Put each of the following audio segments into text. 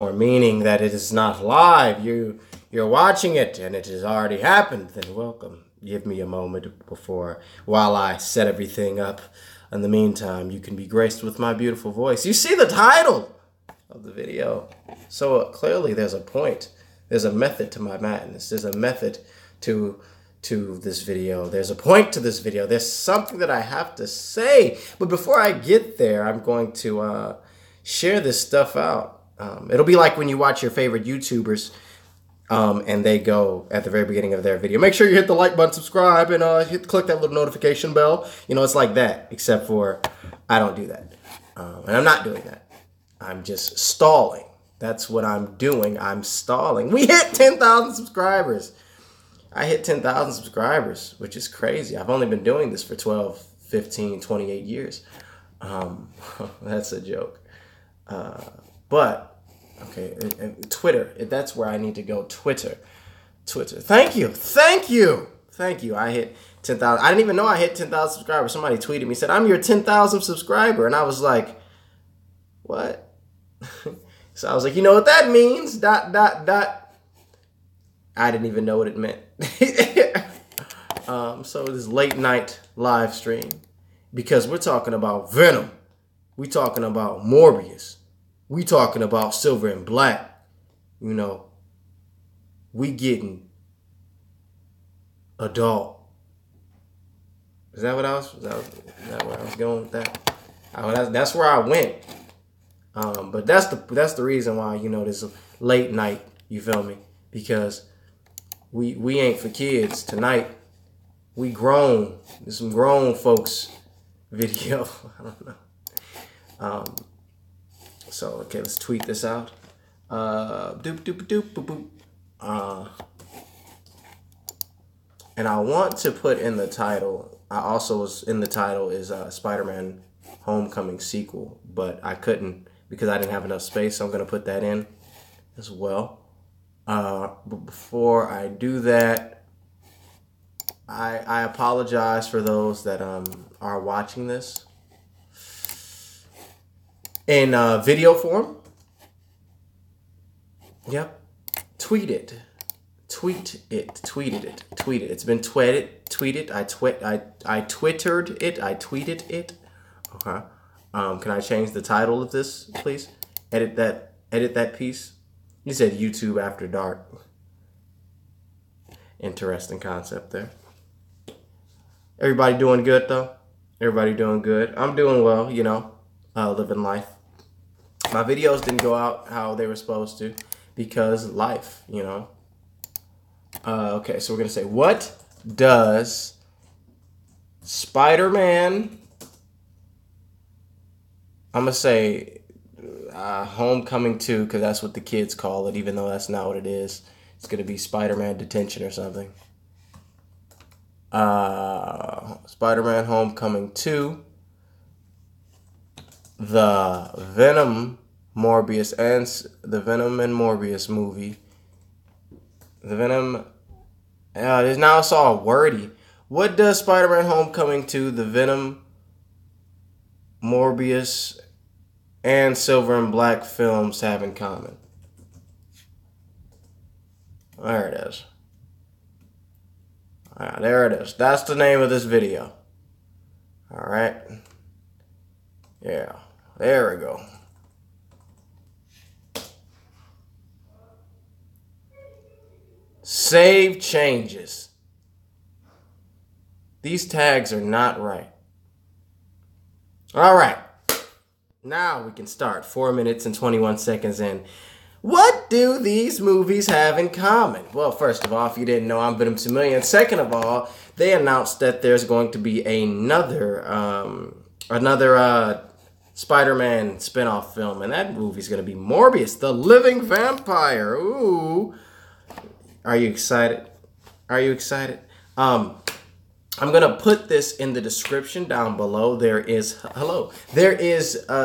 or meaning that it is not live, you're watching it and it has already happened, then welcome. Give me a moment while I set everything up. In the meantime, you can be graced with my beautiful voice. You see the title of the video. So clearly there's a point. There's a method to my madness. There's a method to this video. There's a point to this video. There's something that I have to say. But before I get there, I'm going to share this stuff out. It'll be like when you watch your favorite YouTubers and they go at the very beginning of their video, make sure you hit the like button, subscribe, and click that little notification bell. You know, it's like that, except for I don't do that. And I'm not doing that. I'm just stalling. That's what I'm doing. I'm stalling. We hit 10,000 subscribers. I hit 10,000 subscribers, which is crazy. I've only been doing this for 12, 15, 28 years. That's a joke. But, okay, Twitter. That's where I need to go. Twitter. Thank you. I hit 10,000. I didn't even know I hit 10,000 subscribers. Somebody tweeted me, said, I'm your 10,000 subscriber. And I was like, what? So I was like, you know what that means? ... I didn't even know what it meant. So this late night live stream, because we're talking about Venom. We're talking about Morbius. We talking about Silver and Black. You know, we getting adult. Is that what I was? Is that where I was going with that? That's where I went. But that's the reason why, you know, this late night. You feel me? Because we ain't for kids tonight. We grown. There's some grown folks video. I don't know. So, okay, let's tweet this out. And I want to put in the title, I also was in the title is Spider-Man Homecoming sequel, but I couldn't because I didn't have enough space, so I'm going to put that in as well. But before I do that, I apologize for those that are watching this in video form. Yep. Tweet it. It's been tweeted. I twittered it. I tweeted it. Okay. Can I change the title of this, please? Edit that piece. You said YouTube After Dark. Interesting concept there. Everybody doing good, though? Everybody doing good? I'm doing well, you know, living life. My videos didn't go out how they were supposed to because life, you know. Okay, so we're going to say, what does Spider-Man, I'm going to say Homecoming 2, because that's what the kids call it, even though that's not what it is. It's going to be Spider-Man Detention or something. Spider-Man Homecoming 2. The Venom and Morbius movie. The Venom. Now it's all wordy. What does Spider-Man Homecoming 2, the Venom, Morbius, and Silver and Black films have in common? There it is. There it is. That's the name of this video. All right. Yeah. There we go. Save changes. These tags are not right. All right. Now we can start. 4 minutes and 21 seconds in. What do these movies have in common? Well, first of all, if you didn't know, I'm Venom 2 million. Second of all, they announced that there's going to be another Spider-Man spinoff film, and that movie's going to be Morbius, the living vampire. Ooh. Are you excited? I'm going to put this in the description down below. There is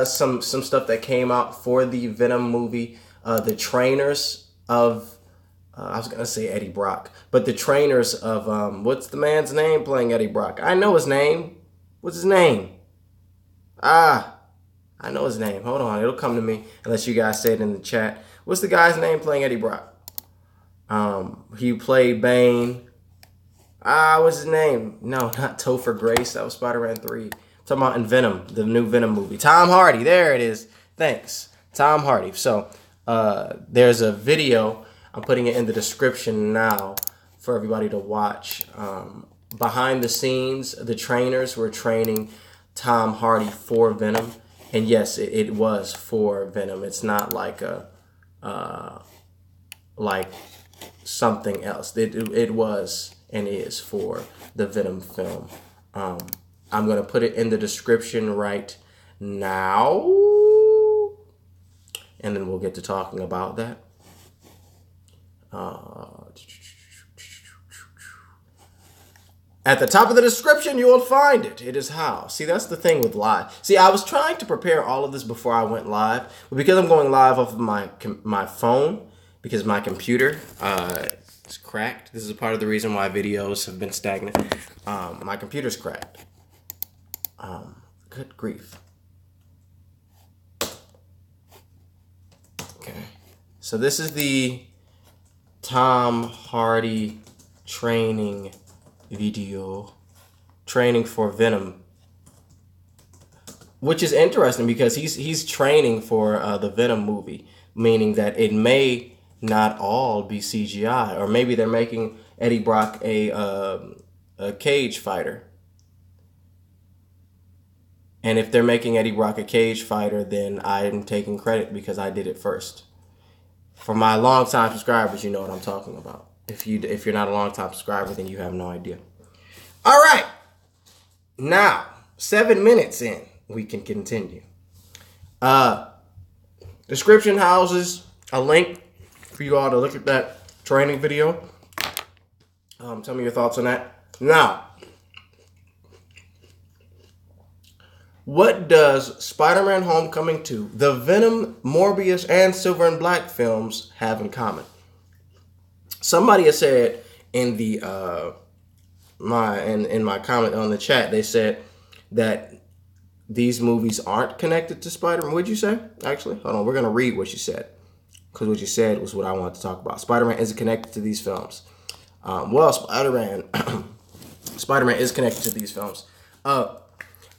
some stuff that came out for the Venom movie. The trainers of, I was going to say Eddie Brock, but the trainers of, what's the man's name playing Eddie Brock? I know his name. What's his name? I know his name. Hold on. It'll come to me unless you guys say it in the chat. What's the guy's name playing Eddie Brock? He played Bane. What's his name? No, not Topher Grace. That was Spider-Man 3. I'm talking about in Venom, the new Venom movie. Tom Hardy. There it is. Thanks. Tom Hardy. So, there's a video. I'm putting it in the description now for everybody to watch. Behind the scenes, the trainers were training Tom Hardy for Venom. And yes, it was for Venom. It's not like like something else. It was and is for the Venom film. I'm going to put it in the description right now. And then we'll get to talking about that. At the top of the description, you will find it. It is how. See, that's the thing with live. See, I was trying to prepare all of this before I went live. But because I'm going live off of my phone, because my computer is cracked. This is a part of the reason why videos have been stagnant. My computer's cracked. Good grief. Okay. So this is the Tom Hardy training video, training for Venom, which is interesting because he's training for the Venom movie, meaning that it may not all be CGI, or maybe they're making Eddie Brock a cage fighter. And if they're making Eddie Brock a cage fighter, then I'm taking credit because I did it first. For my longtime subscribers, you know what I'm talking about. If you're not a long-time subscriber, then you have no idea. All right. Now, 7 minutes in, we can continue. Description houses a link for you all to look at that training video. Tell me your thoughts on that. Now, what does Spider-Man Homecoming 2, the Venom, Morbius, and Silver and Black films have in common? Somebody has said in the my comment on the chat, they said that these movies aren't connected to Spider-Man. What'd you say? Actually, hold on. We're gonna read what you said because what you said was what I wanted to talk about. Spider-Man isn't connected to these films. Well, Spider-Man is connected to these films. I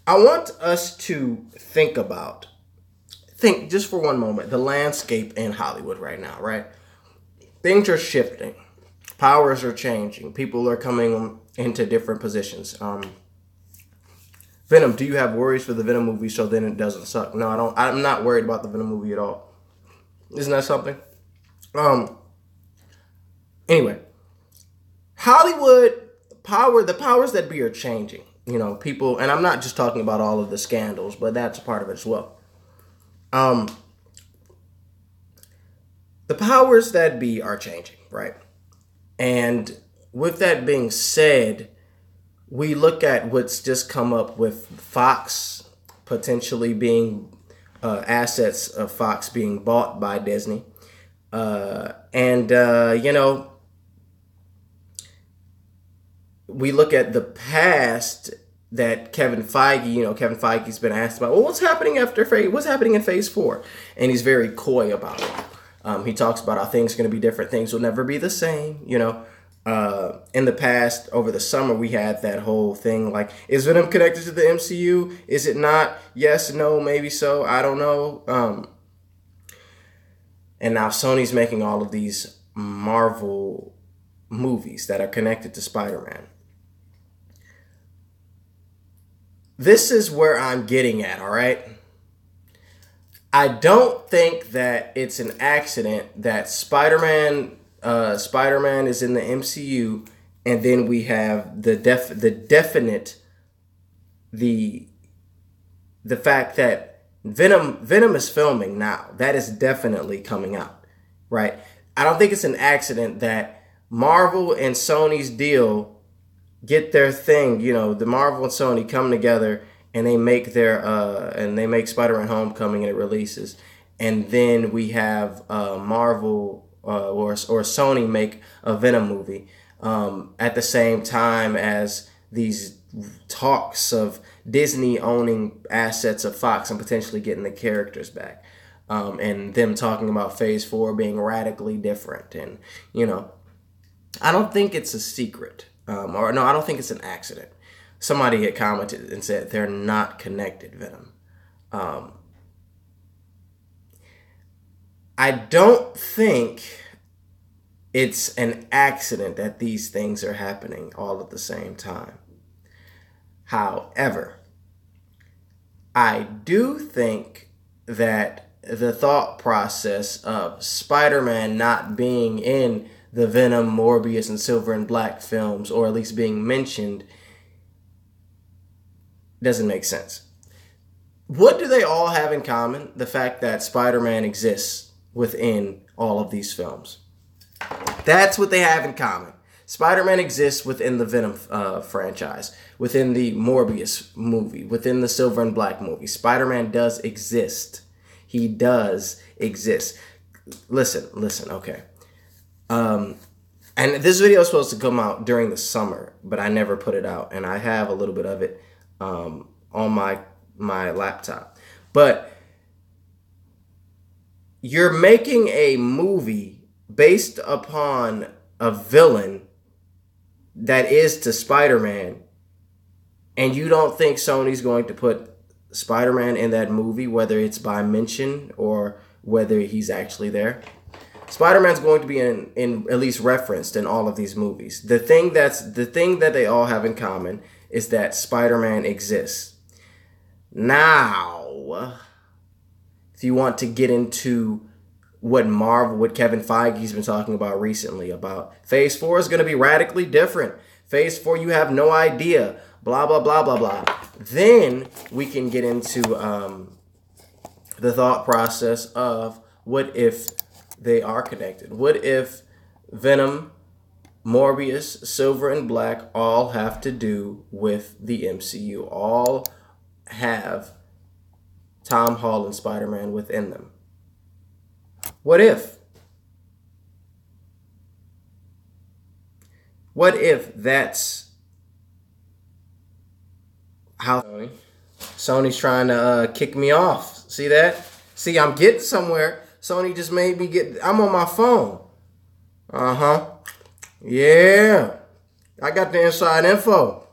want us to think just for one moment, the landscape in Hollywood right now, right? Things are shifting. Powers are changing. People are coming into different positions. Venom, do you have worries for the Venom movie so then it doesn't suck? No, I don't. I'm not worried about the Venom movie at all. Isn't that something? Anyway, Hollywood, the powers that be are changing. You know, people, and I'm not just talking about all of the scandals, but that's a part of it as well. The powers that be are changing, right? And with that being said, we look at what's just come up with Fox potentially being assets of Fox being bought by Disney. We look at the past that Kevin Feige's been asked about, well, what's happening in phase 4? And he's very coy about it. He talks about how things are going to be different. Things will never be the same. In the past, over the summer, we had that whole thing like, is Venom connected to the MCU? Is it not? Yes, no, maybe so. I don't know. And now Sony's making all of these Marvel movies that are connected to Spider-Man. This is where I'm getting at, all right? I don't think that it's an accident that Spider-Man is in the MCU, and then we have the fact that Venom is filming now. That is definitely coming out, right? I don't think it's an accident that Marvel and Sony's deal get their thing. The Marvel and Sony come together and they make make Spider-Man Homecoming and it releases, and then we have Marvel or Sony make a Venom movie at the same time as these talks of Disney owning assets of Fox and potentially getting the characters back. and them talking about Phase 4 being radically different. And, I don't think it's a secret. Or no, I don't think it's an accident. Somebody had commented and said they're not connected, Venom. I don't think it's an accident that these things are happening all at the same time. However, I do think that the thought process of Spider-Man not being in the Venom, Morbius, and Silver and Black films, or at least being mentioned, doesn't make sense. What do they all have in common? The fact that Spider-Man exists within all of these films. That's what they have in common. Spider-Man exists within the Venom franchise, within the Morbius movie, within the Silver and Black movie. Spider-Man does exist. He does exist. Listen, okay. And this video is supposed to come out during the summer, but I never put it out, and I have a little bit of it on my laptop. But you're making a movie based upon a villain that is to Spider-Man, and you don't think Sony's going to put Spider-Man in that movie, whether it's by mention or whether he's actually there. Spider-Man's going to be in at least referenced in all of these movies. The thing that they all have in common is that Spider-Man exists. Now, if you want to get into what Kevin Feige's been talking about recently, about Phase 4 is going to be radically different. Phase 4, you have no idea. Blah, blah, blah, blah, blah. Then we can get into the thought process of what if they are connected? What if Venom, Morbius, Silver, and Black all have to do with the MCU? All have Tom Holland Spider-Man within them. What if? What if that's how Sony's trying to kick me off? See that? See, I'm getting somewhere. Sony just made me I'm on my phone. Yeah. I got the inside info.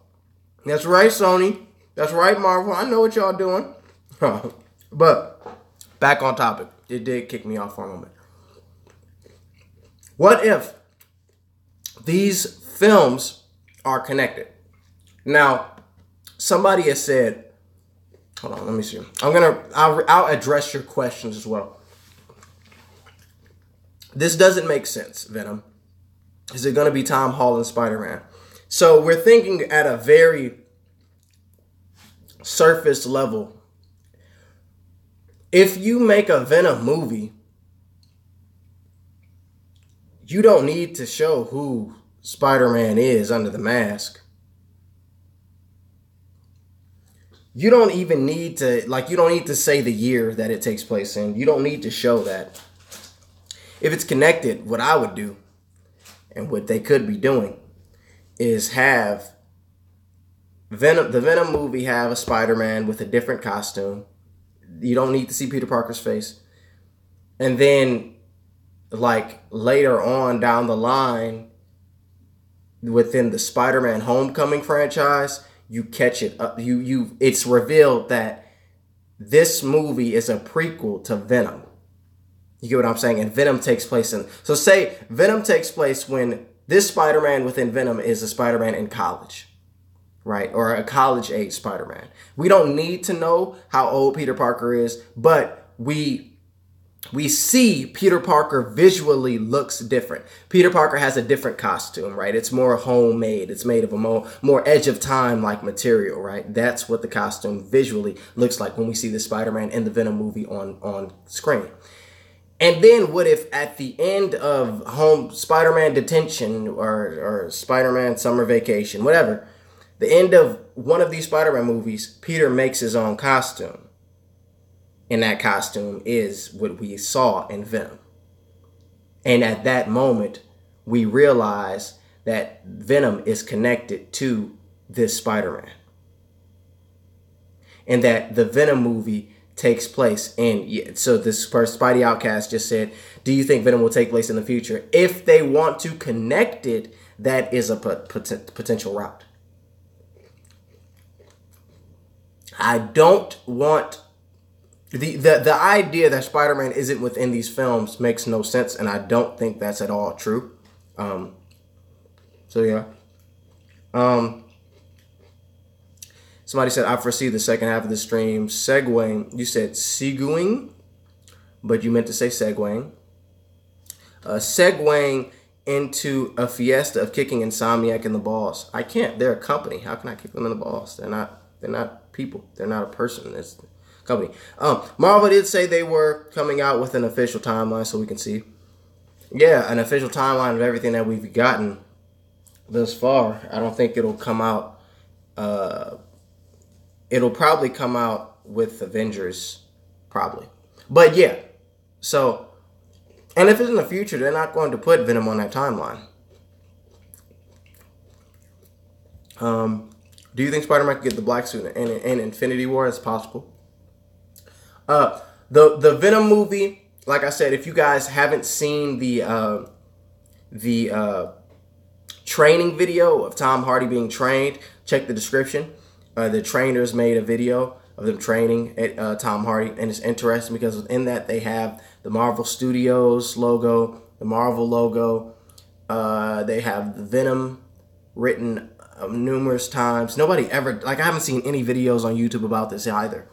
That's right, Sony. That's right, Marvel. I know what y'all doing. But back on topic. It did kick me off for a moment. What if these films are connected? Now, somebody has said, hold on, let me see. I'll address your questions as well. This doesn't make sense, Venom. Is it going to be Tom Holland Spider-Man? So we're thinking at a very surface level. If you make a Venom movie, you don't need to show who Spider-Man is under the mask. You don't even need to, you don't need to say the year that it takes place in. You don't need to show that. If it's connected, what I would do, and what they could be doing, is have the Venom movie have a Spider-Man with a different costume. You don't need to see Peter Parker's face. And then, later on down the line, within the Spider-Man Homecoming franchise, you catch it up. It's revealed that this movie is a prequel to Venom. You get what I'm saying? And Venom takes place so say Venom takes place when this Spider-Man within Venom is a Spider-Man in college. Right? Or a college-age Spider-Man. We don't need to know how old Peter Parker is, but we see Peter Parker visually looks different. Peter Parker has a different costume, right? It's more homemade. It's made of a more Edge of Time-like material, right? That's what the costume visually looks like when we see the Spider-Man in the Venom movie on screen. And then what if at the end of Spider-Man Detention or Spider-Man Summer Vacation, whatever, the end of one of these Spider-Man movies, Peter makes his own costume. And that costume is what we saw in Venom. And at that moment, we realize that Venom is connected to this Spider-Man. And that the Venom movie takes place in. So this person, Spidey Outcast, just said, do you think Venom will take place in the future? If they want to connect it, that is a potential route. I don't want... The idea that Spider-Man isn't within these films makes no sense, and I don't think that's at all true. So yeah. Somebody said, I foresee the second half of the stream segueing. You said segueing, but you meant to say segueing. Segueing into a fiesta of kicking Insomniac in the balls. I can't. They're a company. How can I kick them in the balls? They're not people. They're not a person. It's company. Marvel did say they were coming out with an official timeline, so we can see. Yeah, an official timeline of everything that we've gotten thus far. I don't think it'll come out. It'll probably come out with Avengers, probably. But yeah, so, and if it's in the future, they're not going to put Venom on that timeline. Do you think Spider-Man can get the black suit in Infinity War? It's possible. The Venom movie, like I said, if you guys haven't seen the training video of Tom Hardy being trained, check the description. The trainers made a video of them training at Tom Hardy, and it's interesting because in that they have the Marvel Studios logo, the Marvel logo. They have the Venom written numerous times. Nobody ever, like, I haven't seen any videos on YouTube about this either.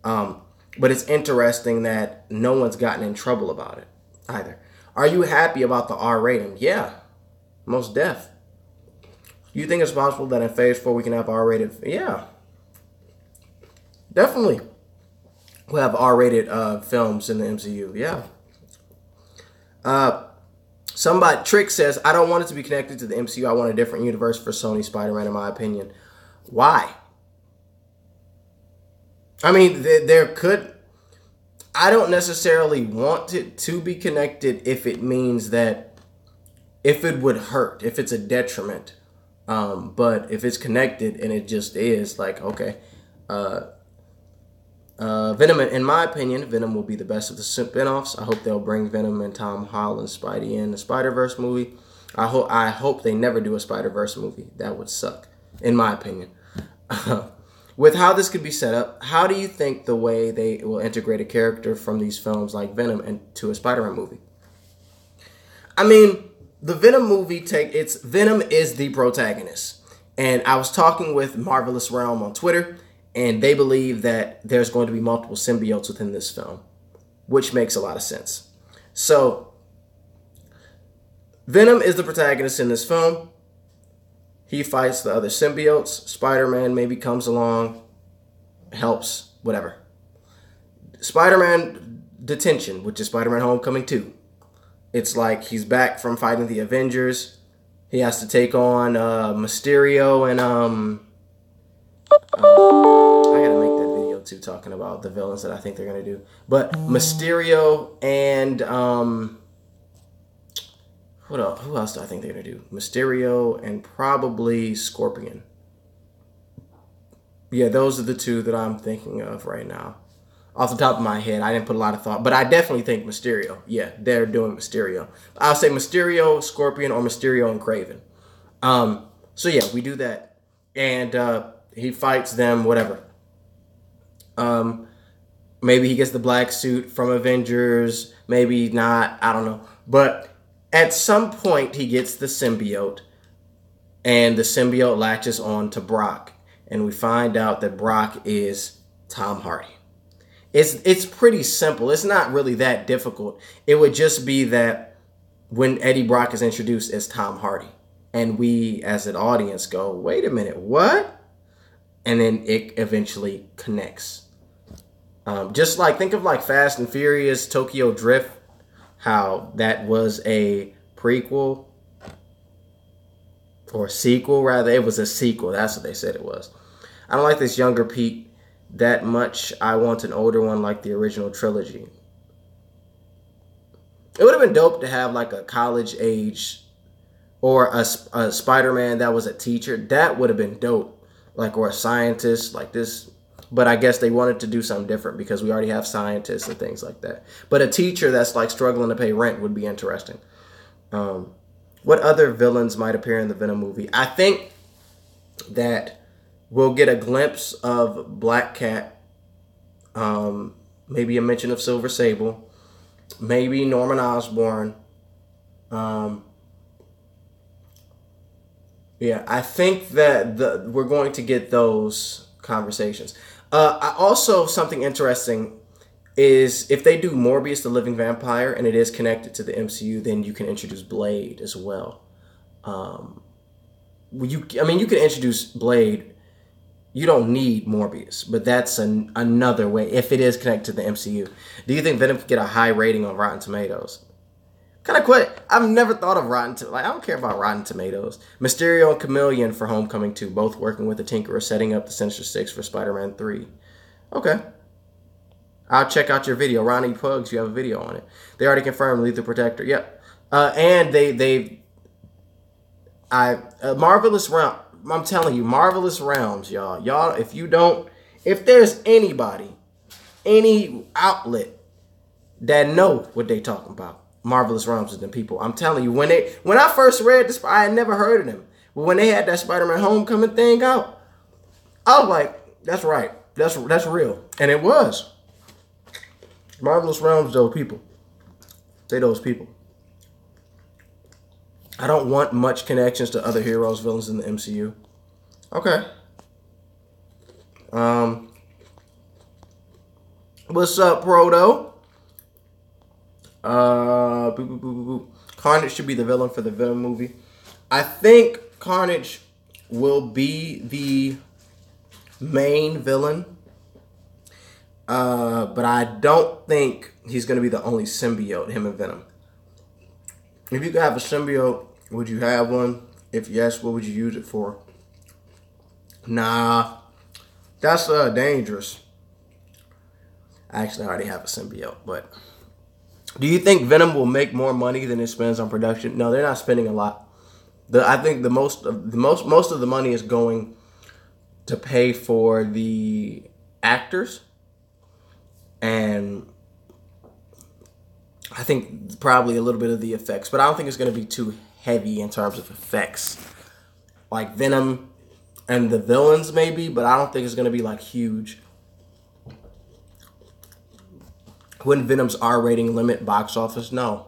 But it's interesting that no one's gotten in trouble about it either. Are you happy about the R rating? Yeah, most def. You think it's possible that in Phase 4 we can have R-rated? Yeah, definitely. We'll have R-rated films in the MCU. Yeah. Somebody, Trick says, I don't want it to be connected to the MCU. I want a different universe for Sony Spider-Man, in my opinion. Why? I mean, there could... I don't necessarily want it to be connected if it means that... If it would hurt, if it's a detriment. But if it's connected and it just is, like, okay. Venom, in my opinion, Venom will be the best of the spin-offs. I hope they'll bring Venom and Tom Holland, Spidey in the Spider-Verse movie. I hope they never do a Spider-Verse movie. That would suck, in my opinion. With how this could be set up, how do you think the way they will integrate a character from these films like Venom into a Spider-Man movie? I mean, the Venom movie Venom is the protagonist. And I was talking with Marvelous Realm on Twitter, and they believe that there's going to be multiple symbiotes within this film, which makes a lot of sense. So, Venom is the protagonist in this film. He fights the other symbiotes. Spider-Man maybe comes along, helps, whatever. Spider-Man Detention, which is Spider-Man Homecoming 2. It's like he's back from fighting the Avengers. He has to take on Mysterio and I gotta make that video too, talking about the villains that I think they're gonna do. But Mysterio and who else do I think they're gonna do? Mysterio and probably Scorpion. Yeah, those are the two that I'm thinking of right now. Off the top of my head, I didn't put a lot of thought, but I definitely think Mysterio. Yeah, they're doing Mysterio. I'll say Mysterio, Scorpion, or Mysterio and Kraven. So yeah, we do that, and he fights them, whatever. Maybe he gets the black suit from Avengers, maybe not, I don't know. But at some point, he gets the symbiote, and the symbiote latches on to Brock, and we find out that Brock is Tom Hardy. It's pretty simple. It's not really that difficult. It would just be that when Eddie Brock is introduced as Tom Hardy, and we as an audience go, wait a minute, what? And then it eventually connects. Just like, think of like Fast and Furious, Tokyo Drift, how that was a prequel or sequel, rather. It was a sequel. That's what they said it was. I don't like this younger Pete that much. I want an older one like the original trilogy. It would have been dope to have like a college age or a Spider-Man that was a teacher. That would have been dope. Like, or a scientist like this. But I guess they wanted to do something different because we already have scientists and things like that. But a teacher that's like struggling to pay rent would be interesting. What other villains might appear in the Venom movie? I think that we'll get a glimpse of Black Cat. Maybe a mention of Silver Sable. Maybe Norman Osborn. Yeah, I think that we're going to get those conversations. Also, something interesting is if they do Morbius the Living Vampire and it is connected to the MCU, then you can introduce Blade as well. You can introduce Blade. You don't need Morbius, but that's another way if it is connected to the MCU. Do you think Venom could get a high rating on Rotten Tomatoes? Kind of quick. I've never thought of I don't care about Rotten Tomatoes. Mysterio and Chameleon for Homecoming 2, both working with the Tinkerer, setting up the Sinister Six for Spider-Man 3. Okay. I'll check out your video. Ronnie Pugs, you have a video on it. They already confirmed Lethal Protector. Yep. And Marvelous Realm. I'm telling you, Marvelous Realms, y'all. Y'all, if there's anybody, any outlet that know what they talking about, Marvelous Realms is them people. I'm telling you, when I first read this, I had never heard of them. But when they had that Spider-Man Homecoming thing out, I was like, that's right. That's real. And it was. Marvelous Realms, those people. They those people. I don't want much connections to other heroes, villains in the MCU. Okay. What's up, Proto? Carnage should be the villain for the Venom movie. I think Carnage will be the main villain. But I don't think he's going to be the only symbiote, him and Venom. If you could have a symbiote, would you have one? If yes, what would you use it for? Nah, that's dangerous. Actually, I already have a symbiote, but do you think Venom will make more money than it spends on production? No, they're not spending a lot. I think most of the money is going to pay for the actors, and I think probably a little bit of the effects, but I don't think it's going to be too heavy in terms of effects. Like Venom and the villains maybe, but I don't think it's going to be like huge. Wouldn't Venom's R rating limit box office? No.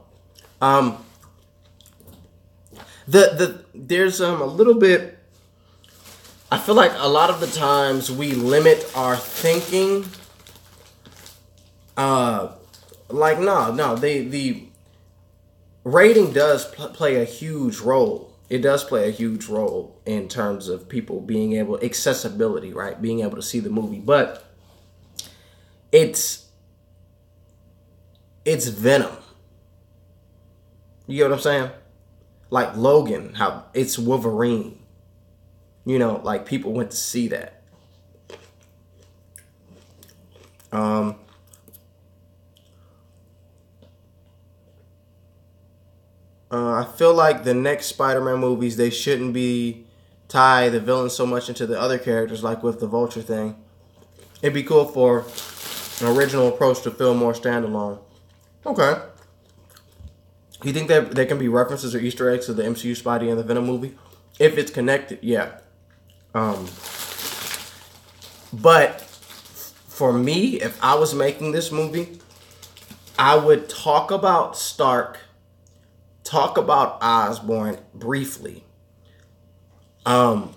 There's a little bit. I feel like a lot of the times we limit our thinking. The rating does play a huge role. It does play a huge role in terms of people being able, accessibility, right? Being able to see the movie, but it's Venom. You get what I'm saying? Like Logan, how it's Wolverine. You know, like people went to see that. I feel like the next Spider-Man movies, they shouldn't be tie the villain so much into the other characters, like with the Vulture thing. It'd be cool for an original approach to feel more standalone. Okay. You think that there can be references or Easter eggs to the MCU Spidey and the Venom movie? If it's connected, yeah. But for me, if I was making this movie, I would talk about Stark, talk about Osborn briefly. Not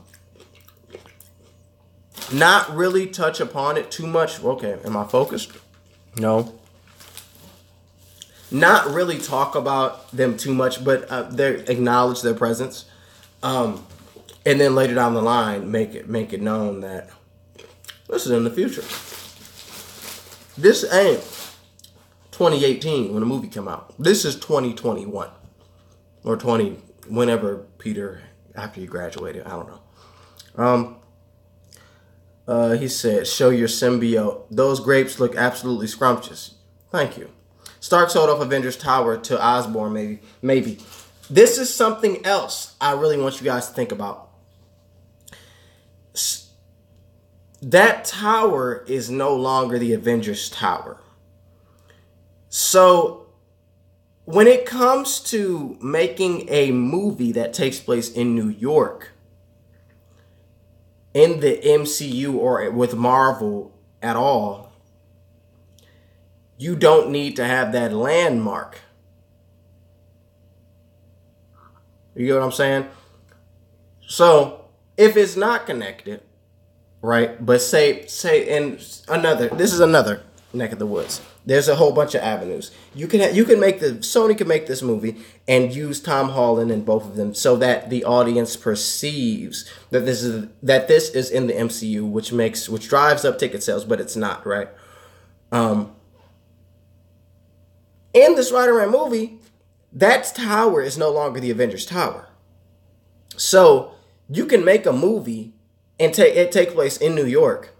really touch upon it too much. Okay, am I focused? No. Not really talk about them too much, but they acknowledge their presence. And then later down the line, make it known that this is in the future. This ain't 2018 when the movie came out. This is 2021 or 20 whenever Peter after he graduated. I don't know. He said, "Show your symbiote. Those grapes look absolutely scrumptious." Thank you. Stark sold off Avengers Tower to Osborn, maybe. This is something else I really want you guys to think about. that tower is no longer the Avengers Tower. So when it comes to making a movie that takes place in New York, in the MCU or with Marvel at all, you don't need to have that landmark. You get what I'm saying? So if it's not connected, right? But say in this is another neck of the woods. There's a whole bunch of avenues. Sony can make this movie and use Tom Holland in both of them so that the audience perceives that this is in the MCU, which drives up ticket sales, but it's not, right? In the Spider-Man movie, that tower is no longer the Avengers Tower. So you can make a movie and take place in New York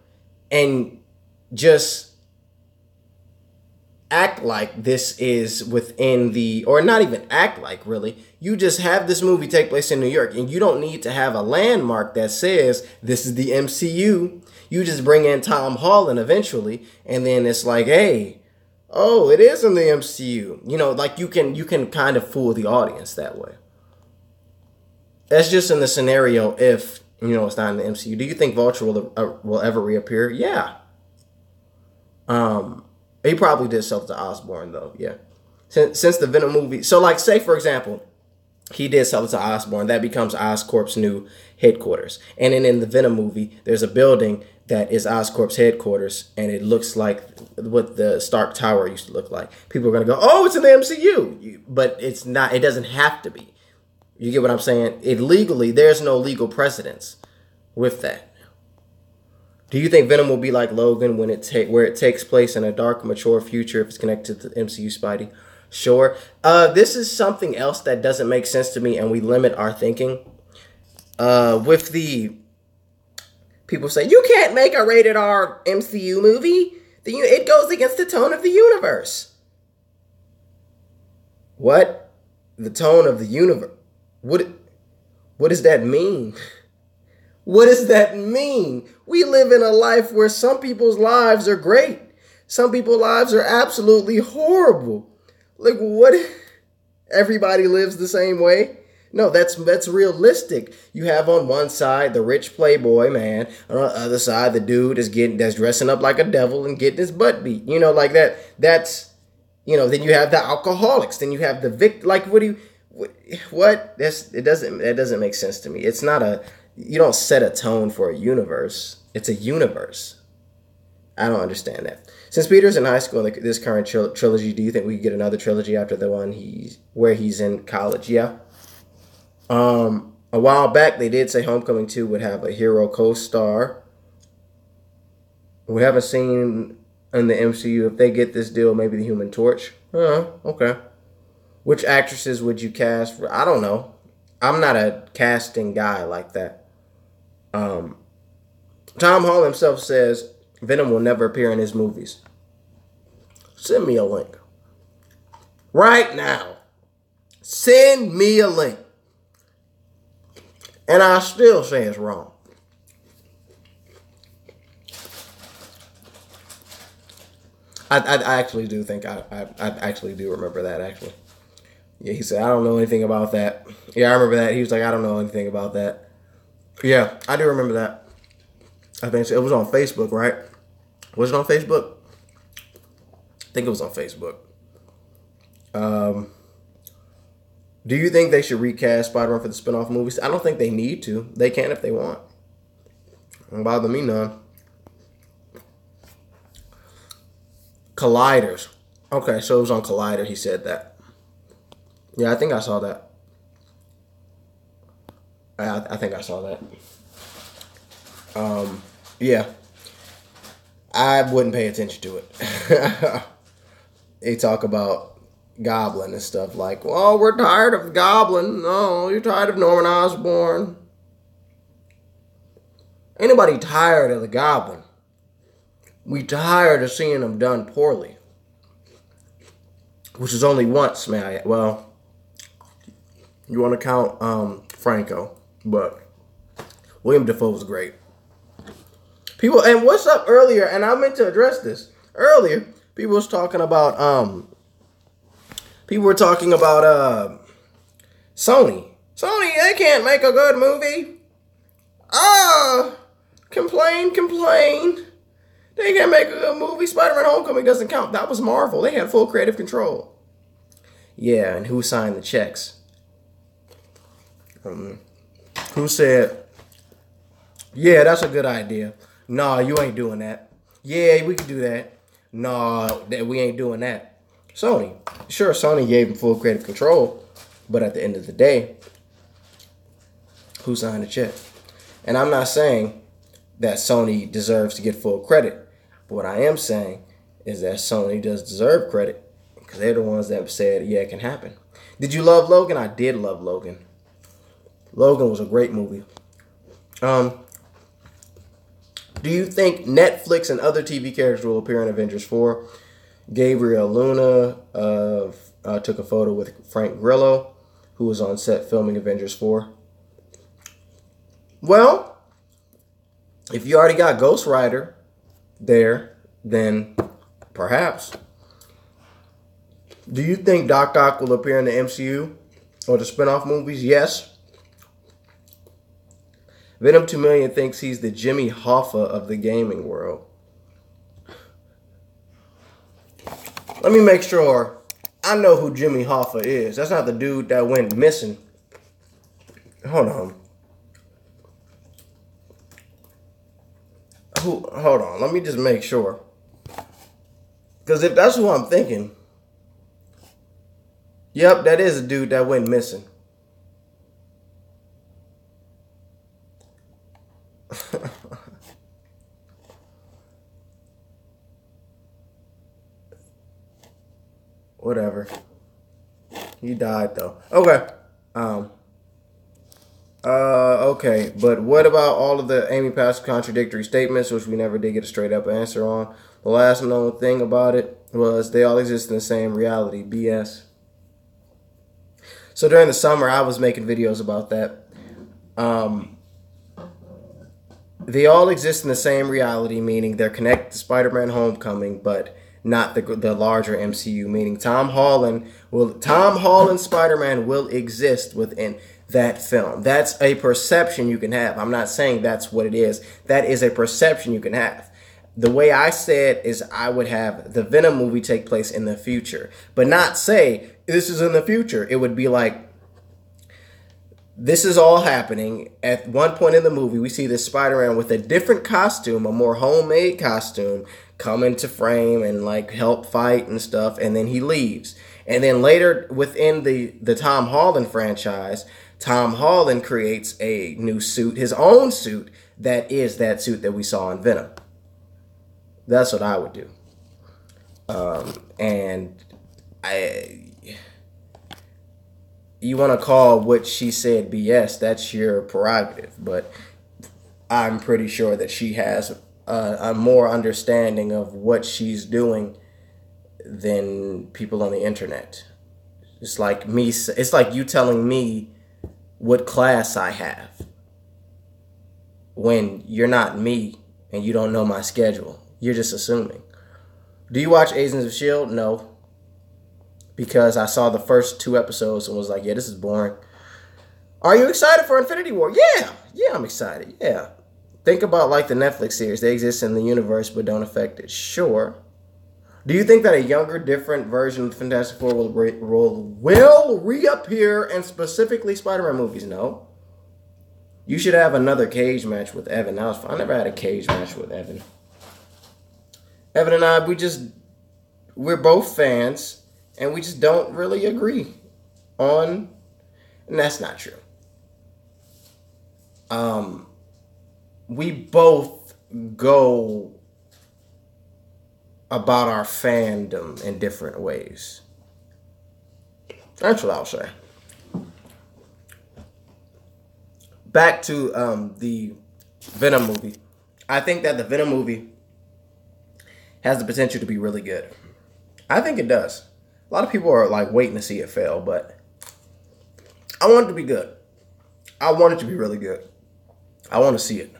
and just act like this is within or not even act like, really. You just have this movie take place in New York, and you don't need to have a landmark that says this is the MCU. You just bring in Tom Holland eventually, and then it's like, hey, oh, it is in the MCU. Like you can kind of fool the audience that way. That's just in the scenario if, it's not in the MCU. Do you think Vulture will ever reappear? Yeah. He probably did sell it to Osborn, though. Yeah. Since the Venom movie. So, like, say, for example, he did sell it to Osborn. That becomes Oscorp's new headquarters. And then in the Venom movie, there's a building that is Oscorp's headquarters, and it looks like what the Stark Tower used to look like. People are going to go, oh, it's in the MCU. But it's not. It doesn't have to be. You get what I'm saying? There's no legal precedence with that. Do you think Venom will be like Logan where it takes place in a dark, mature future if it's connected to the MCU Spidey? Sure. This is something else that doesn't make sense to me, and we limit our thinking. With the people say, you can't make a rated R MCU movie. It goes against the tone of the universe. What? The tone of the universe? What does that mean? What does that mean? We live in a life where some people's lives are great. Some people's lives are absolutely horrible. Like, what? Everybody lives the same way? No, that's realistic. You have on one side the rich playboy man, on the other side the dude that's dressing up like a devil and getting his butt beat. Like that. That's Then you have the alcoholics. Then you have the victim. Like, what? That doesn't make sense to me. It's not you don't set a tone for a universe. It's a universe. I don't understand that. Since Peter's in high school in this current trilogy, do you think we could get another trilogy after the one where he's in college? Yeah. A while back, they did say Homecoming 2 would have a hero co-star. We haven't seen in the MCU, if they get this deal, maybe the Human Torch. Okay. Which actresses would you cast? I don't know. I'm not a casting guy like that. Tom Holland himself says Venom will never appear in his movies. Send me a link. Right now. Send me a link. And I still say it's wrong. I actually do think I actually do remember that, actually. Yeah, he said, I don't know anything about that. Yeah, I remember that. He was like, I don't know anything about that. Yeah, I do remember that. I think it was on Facebook, right? Was it on Facebook? I think it was on Facebook. Do you think they should recast Spider-Man for the spinoff movies? I don't think they need to. They can if they want. Don't bother me none. Colliders. Okay, so it was on Collider. He said that. Yeah, I think I saw that. I think I saw that. Yeah. I wouldn't pay attention to it. They talk about Goblin and stuff like, well, we're tired of Goblin. No, you're tired of Norman Osborn. Ain't nobody tired of the Goblin. We tired of seeing him done poorly. Which is only once, man. Well, you want to count Franco, but William Dafoe was great. People, and what's up earlier, and I meant to address this. Earlier, people were talking about Sony. Sony, they can't make a good movie. Complain. They can't make a good movie. Spider-Man Homecoming doesn't count. That was Marvel. They had full creative control. Yeah, and who signed the checks? Who said, yeah, that's a good idea. Nah, you ain't doing that. Yeah, we could do that. Nah, we ain't doing that. Sony. Sure, Sony gave them full creative control, but at the end of the day, who signed the check? And I'm not saying that Sony deserves to get full credit. But what I am saying is that Sony does deserve credit because they're the ones that said, yeah, it can happen. Did you love Logan? I did love Logan. Logan was a great movie. Do you think Netflix and other TV characters will appear in Avengers 4? Gabriel Luna took a photo with Frank Grillo, who was on set filming Avengers 4. Well, if you already got Ghost Rider there, then perhaps. Do you think Doc Ock will appear in the MCU or the spinoff movies? Yes. Venom 2 Million thinks he's the Jimmy Hoffa of the gaming world. Let me make sure I know who Jimmy Hoffa is. That's not the dude that went missing. Hold on. Hold on. Let me just make sure. Because if that's who I'm thinking, yep, that is a dude that went missing. Whatever. He died though. Okay. Okay, but what about all of the Amy Pascal contradictory statements, which we never did get a straight up answer on? The last known thing about it was they all exist in the same reality. BS. So during the summer, I was making videos about that. They all exist in the same reality, meaning they're connected to Spider-Man Homecoming, but not the larger MCU, meaning Tom Holland Spider-Man will exist within that film. That's a perception you can have. I'm not saying that's what it is. That is a perception you can have. The way I said is I would have the Venom movie take place in the future, but not say this is in the future. It would be like, this is all happening. At one point in the movie, we see this Spider-Man with a different costume, a more homemade costume, come into frame and like help fight and stuff, and then he leaves. And then later within the Tom Holland franchise, Tom Holland creates a new suit, his own suit, that is that suit that we saw in Venom. That's what I would do. You want to call what she said BS, that's your prerogative. But I'm pretty sure that she has a more understanding of what she's doing than people on the internet. It's like me. It's like you telling me what class I have when you're not me and you don't know my schedule. You're just assuming. Do you watch Agents of S.H.I.E.L.D.? No. Because I saw the first 2 episodes and was like, yeah, this is boring. Are you excited for Infinity War? Yeah. Yeah, I'm excited. Yeah. Think about like the Netflix series. They exist in the universe but don't affect it. Sure. Do you think that a younger, different version of Fantastic Four will reappear in specifically Spider-Man movies? No. You should have another cage match with Evan. That was fun. I never had a cage match with Evan. Evan and I, we're both fans, and we just don't really agree on, and that's not true. We both go about our fandom in different ways. That's what I'll say. Back to the Venom movie. I think that the Venom movie has the potential to be really good. I think it does. A lot of people are like waiting to see it fail, but I want it to be good. I want it to be really good. I want to see it.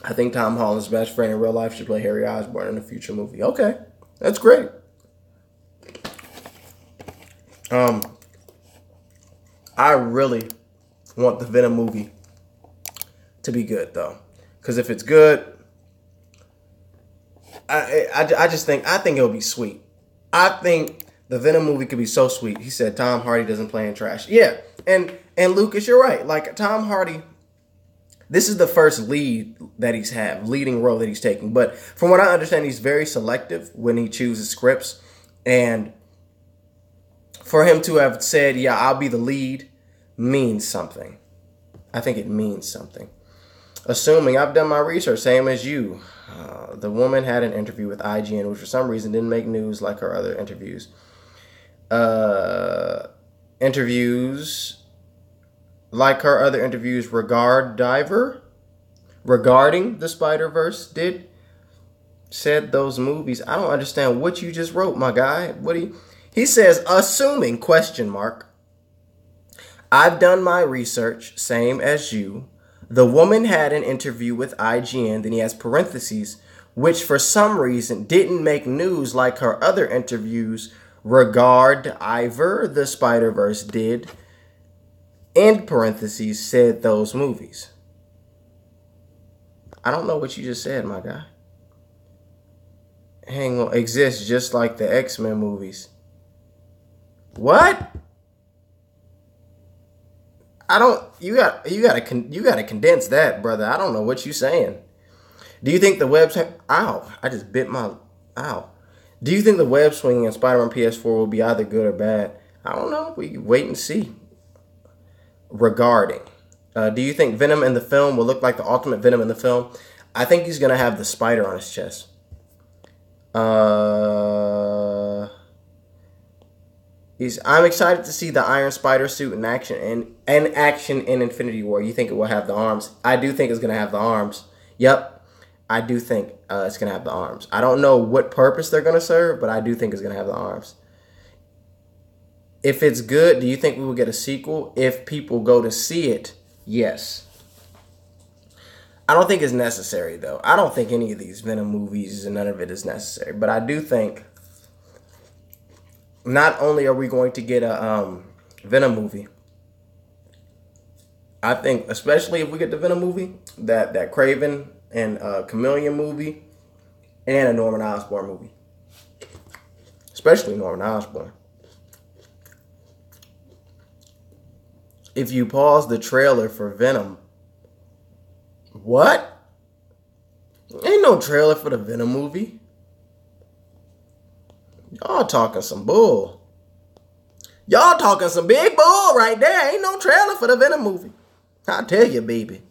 I think Tom Holland's best friend in real life should play Harry Osborn in a future movie. Okay, that's great. I really want the Venom movie to be good, though, because if it's good, I think it'll be sweet. I think the Venom movie could be so sweet. He said Tom Hardy doesn't play in trash. Yeah, and Lucas, you're right. Like, Tom Hardy, this is the first leading role that he's taking. But from what I understand, he's very selective when he chooses scripts. And for him to have said, yeah, I'll be the lead, means something. I think it means something. Assuming I've done my research, same as you. The woman had an interview with IGN, which for some reason didn't make news like her other interviews. Interviews like her other interviews regarding the Spider-Verse said those movies. I don't understand what you just wrote, my guy. He says, assuming, ? I've done my research, same as you. The woman had an interview with IGN, then he has parentheses, which for some reason didn't make news like her other interviews regarding the Spider-Verse did, end parentheses, said those movies. I don't know what you just said, my guy. Hang on, exists just like the X-Men movies. What? You gotta condense that, brother. I don't know what you're saying. Do you think the website? Ow! I just bit my. Ow! Do you think the web swinging in Spider-Man PS4 will be either good or bad? I don't know. We can wait and see. Regarding, do you think Venom in the film will look like the ultimate Venom in the film? I think he's gonna have the spider on his chest. I'm excited to see the Iron Spider suit in action and action in Infinity War. You think it will have the arms? I do think it's gonna have the arms. Yep, I do think it's gonna have the arms. I don't know what purpose they're gonna serve, but I do think it's gonna have the arms. If it's good, do you think we will get a sequel? If people go to see it, yes. I don't think it's necessary, though. I don't think any of these Venom movies and none of it is necessary. But I do think not only are we going to get a Venom movie, I think, especially if we get the Venom movie, that Craven and Chameleon movie, and a Norman Osborn movie. Especially Norman Osborn. If you pause the trailer for Venom, what? Ain't no trailer for the Venom movie. Y'all talking some bull. Y'all talking some big bull right there. Ain't no trailer for the Venom movie. I tell you, baby.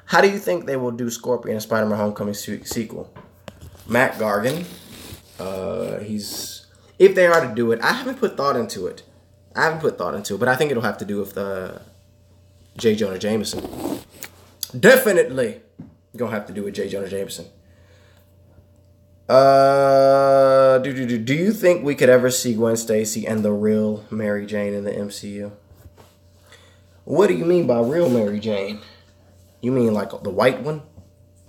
How do you think they will do Scorpion and Spider-Man Homecoming sequel? Matt Gargan. If they are to do it, I haven't put thought into it. But I think it'll have to do with J. Jonah Jameson. Definitely gonna have to do with J. Jonah Jameson. Do you think we could ever see Gwen Stacy and the real Mary Jane in the MCU? What do you mean by real Mary Jane? You mean like the white one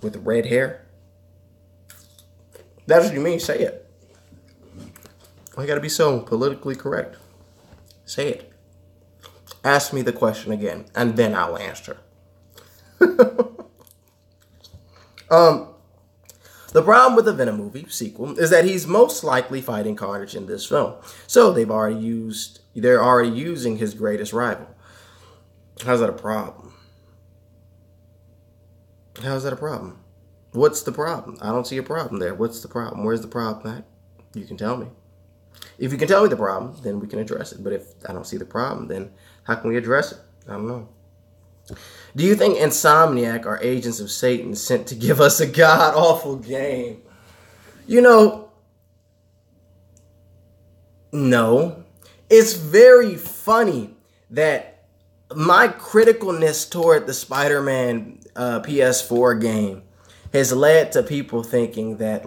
with the red hair? That's what you mean. Say it. Why you gotta be so politically correct? Say it. Ask me the question again, and then I'll answer. The problem with the Venom movie sequel is that he's most likely fighting Carnage in this film. So they're already using his greatest rival. How's that a problem? How's that a problem? What's the problem? I don't see a problem there. What's the problem? Where's the problem at? You can tell me. If you can tell me the problem, then we can address it. But if I don't see the problem, then how can we address it? I don't know. Do you think Insomniac are agents of Satan sent to give us a god-awful game? No. It's very funny that my criticalness toward the Spider-Man PS4 game has led to people thinking that,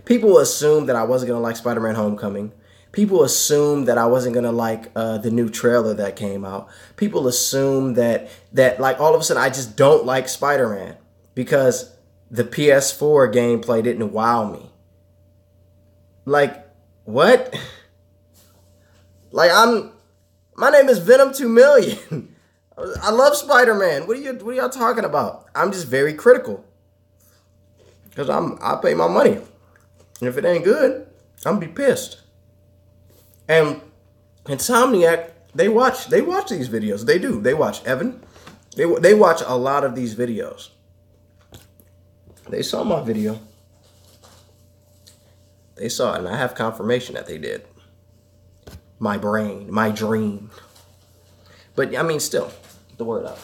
people assumed that I wasn't going to like Spider-Man Homecoming. People assumed that I wasn't going to like the new trailer that came out. People assumed that all of a sudden I just don't like Spider-Man because the PS4 gameplay didn't wow me. Like, what? Like, my name is Venom 2 million. I love Spider-Man. What are y'all talking about? I'm just very critical. Because I pay my money. And if it ain't good, I'm gonna be pissed. And Insomniac, they watch these videos. They do. They watch Evan. They watch a lot of these videos. They saw my video. They saw it, and I have confirmation that they did. My brain, my dream. But I mean, still, the word out.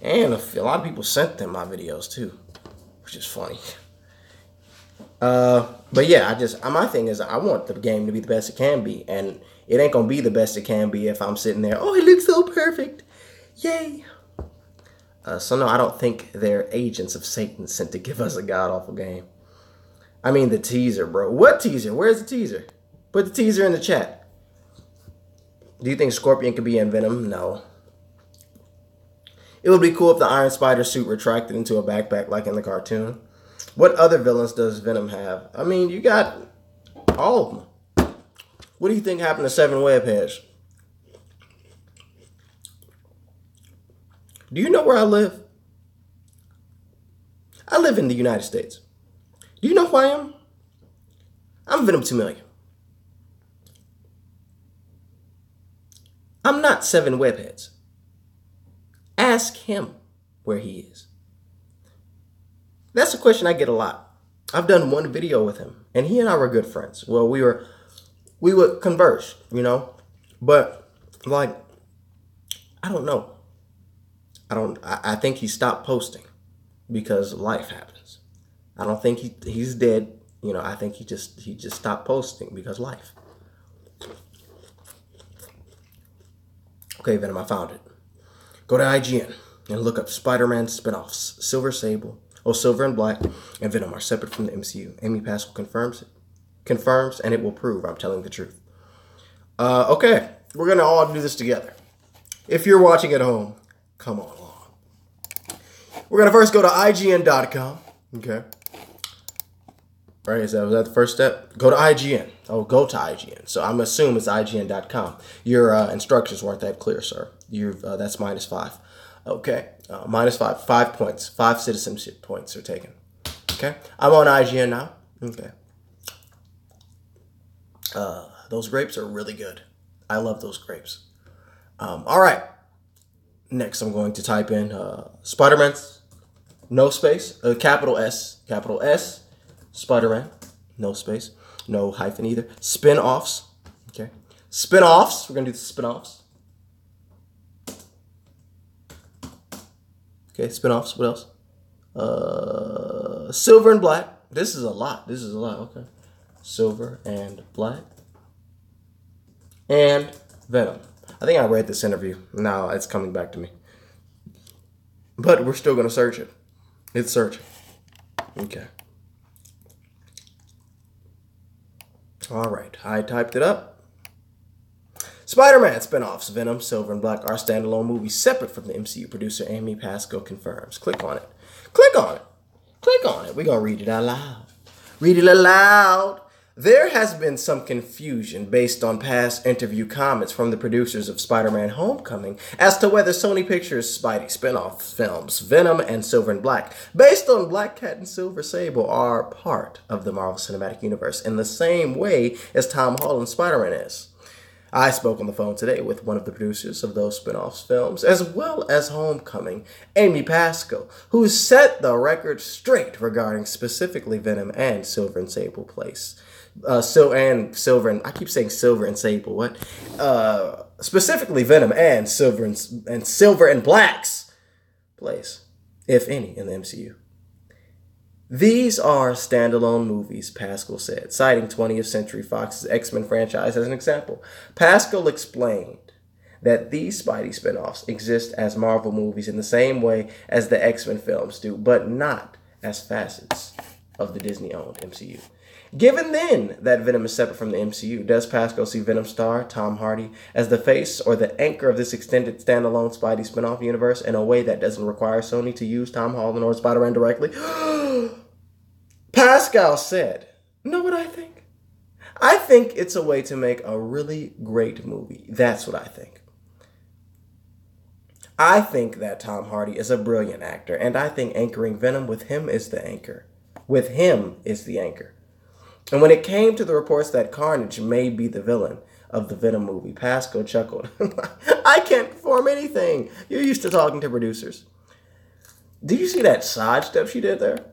And a lot of people sent them my videos too, which is funny. But yeah, my thing is, I want the game to be the best it can be, and it ain't gonna be the best it can be if I'm sitting there. Oh, it looks so perfect, yay! So no, I don't think they're agents of Satan sent to give us a god awful game. I mean, the teaser, bro. What teaser? Where's the teaser? Put the teaser in the chat. Do you think Scorpion could be in Venom? No. It would be cool if the Iron Spider suit retracted into a backpack like in the cartoon. What other villains does Venom have? I mean, you got all of them. What do you think happened to Seven Webheads? Do you know where I live? I live in the United States. Do you know who I am? I'm Venom 2 million. I'm not Seven Webheads. Ask him where he is. That's a question I get a lot. I've done one video with him, and he and I were good friends. Well, we would converse, you know, but like, I don't know. I think he stopped posting because life happens. I don't think he's dead. You know, I think he just stopped posting because life. Okay, Venom, I found it. Go to IGN and look up Spider-Man spinoffs. Silver and Black, and Venom are separate from the MCU. Amy Pascal confirms, and it will prove I'm telling the truth. Okay, we're gonna all do this together. If you're watching at home, come on along. We're gonna first go to IGN.com. Okay. Right, was that the first step? Go to IGN. Oh, go to IGN. So I'm assuming it's IGN.com. Your instructions weren't that clear, sir. That's -5. Okay, -5. 5 points. 5 citizenship points are taken. Okay, I'm on IGN now. Okay. Those grapes are really good. I love those grapes. All right. Next, I'm going to type in Spider-Man's, no space, capital S, Spider-Man, no space, no hyphen either. Spin-offs. Okay. Spin-offs. We're going to do the spin-offs. Okay, spin-offs. What else? Silver and Black. This is a lot. Okay. Silver and Black. And Venom. I think I read this interview. Now it's coming back to me. But we're still going to search it. It's searching. Okay. All right. I typed it up. Spider-Man spinoffs, Venom, Silver and Black are standalone movies separate from the MCU. Producer Amy Pascal confirms. Click on it. Click on it. Click on it. We're going to read it out loud. Read it aloud. There has been some confusion based on past interview comments from the producers of Spider-Man Homecoming as to whether Sony Pictures' Spidey spin-off films, Venom and Silver and Black, based on Black Cat and Silver Sable, are part of the Marvel Cinematic Universe in the same way as Tom Holland's Spider-Man is. I spoke on the phone today with one of the producers of those spin-off films, as well as Homecoming, Amy Pascal, who set the record straight regarding specifically Venom and Silver and Sable place. Silver and I keep saying Silver and Sable. What? Specifically Venom and Silver and Black's place, if any, in the MCU. These are standalone movies, Pascal said, citing 20th Century Fox's X-Men franchise as an example. Pascal explained that these Spidey spin-offs exist as Marvel movies in the same way as the X-Men films do, but not as facets of the Disney-owned MCU. Given then that Venom is separate from the MCU, does Pascal see Venom star Tom Hardy as the face or the anchor of this extended standalone Spidey spinoff universe in a way that doesn't require Sony to use Tom Holland or Spider-Man directly? Pascal said, know what I think? I think it's a way to make a really great movie. That's what I think. I think that Tom Hardy is a brilliant actor, and I think anchoring Venom with him is the anchor. With him is the anchor. And when it came to the reports that Carnage may be the villain of the Venom movie, Pascal chuckled. I can't perform anything. You're used to talking to producers. Did you see that sidestep she did there?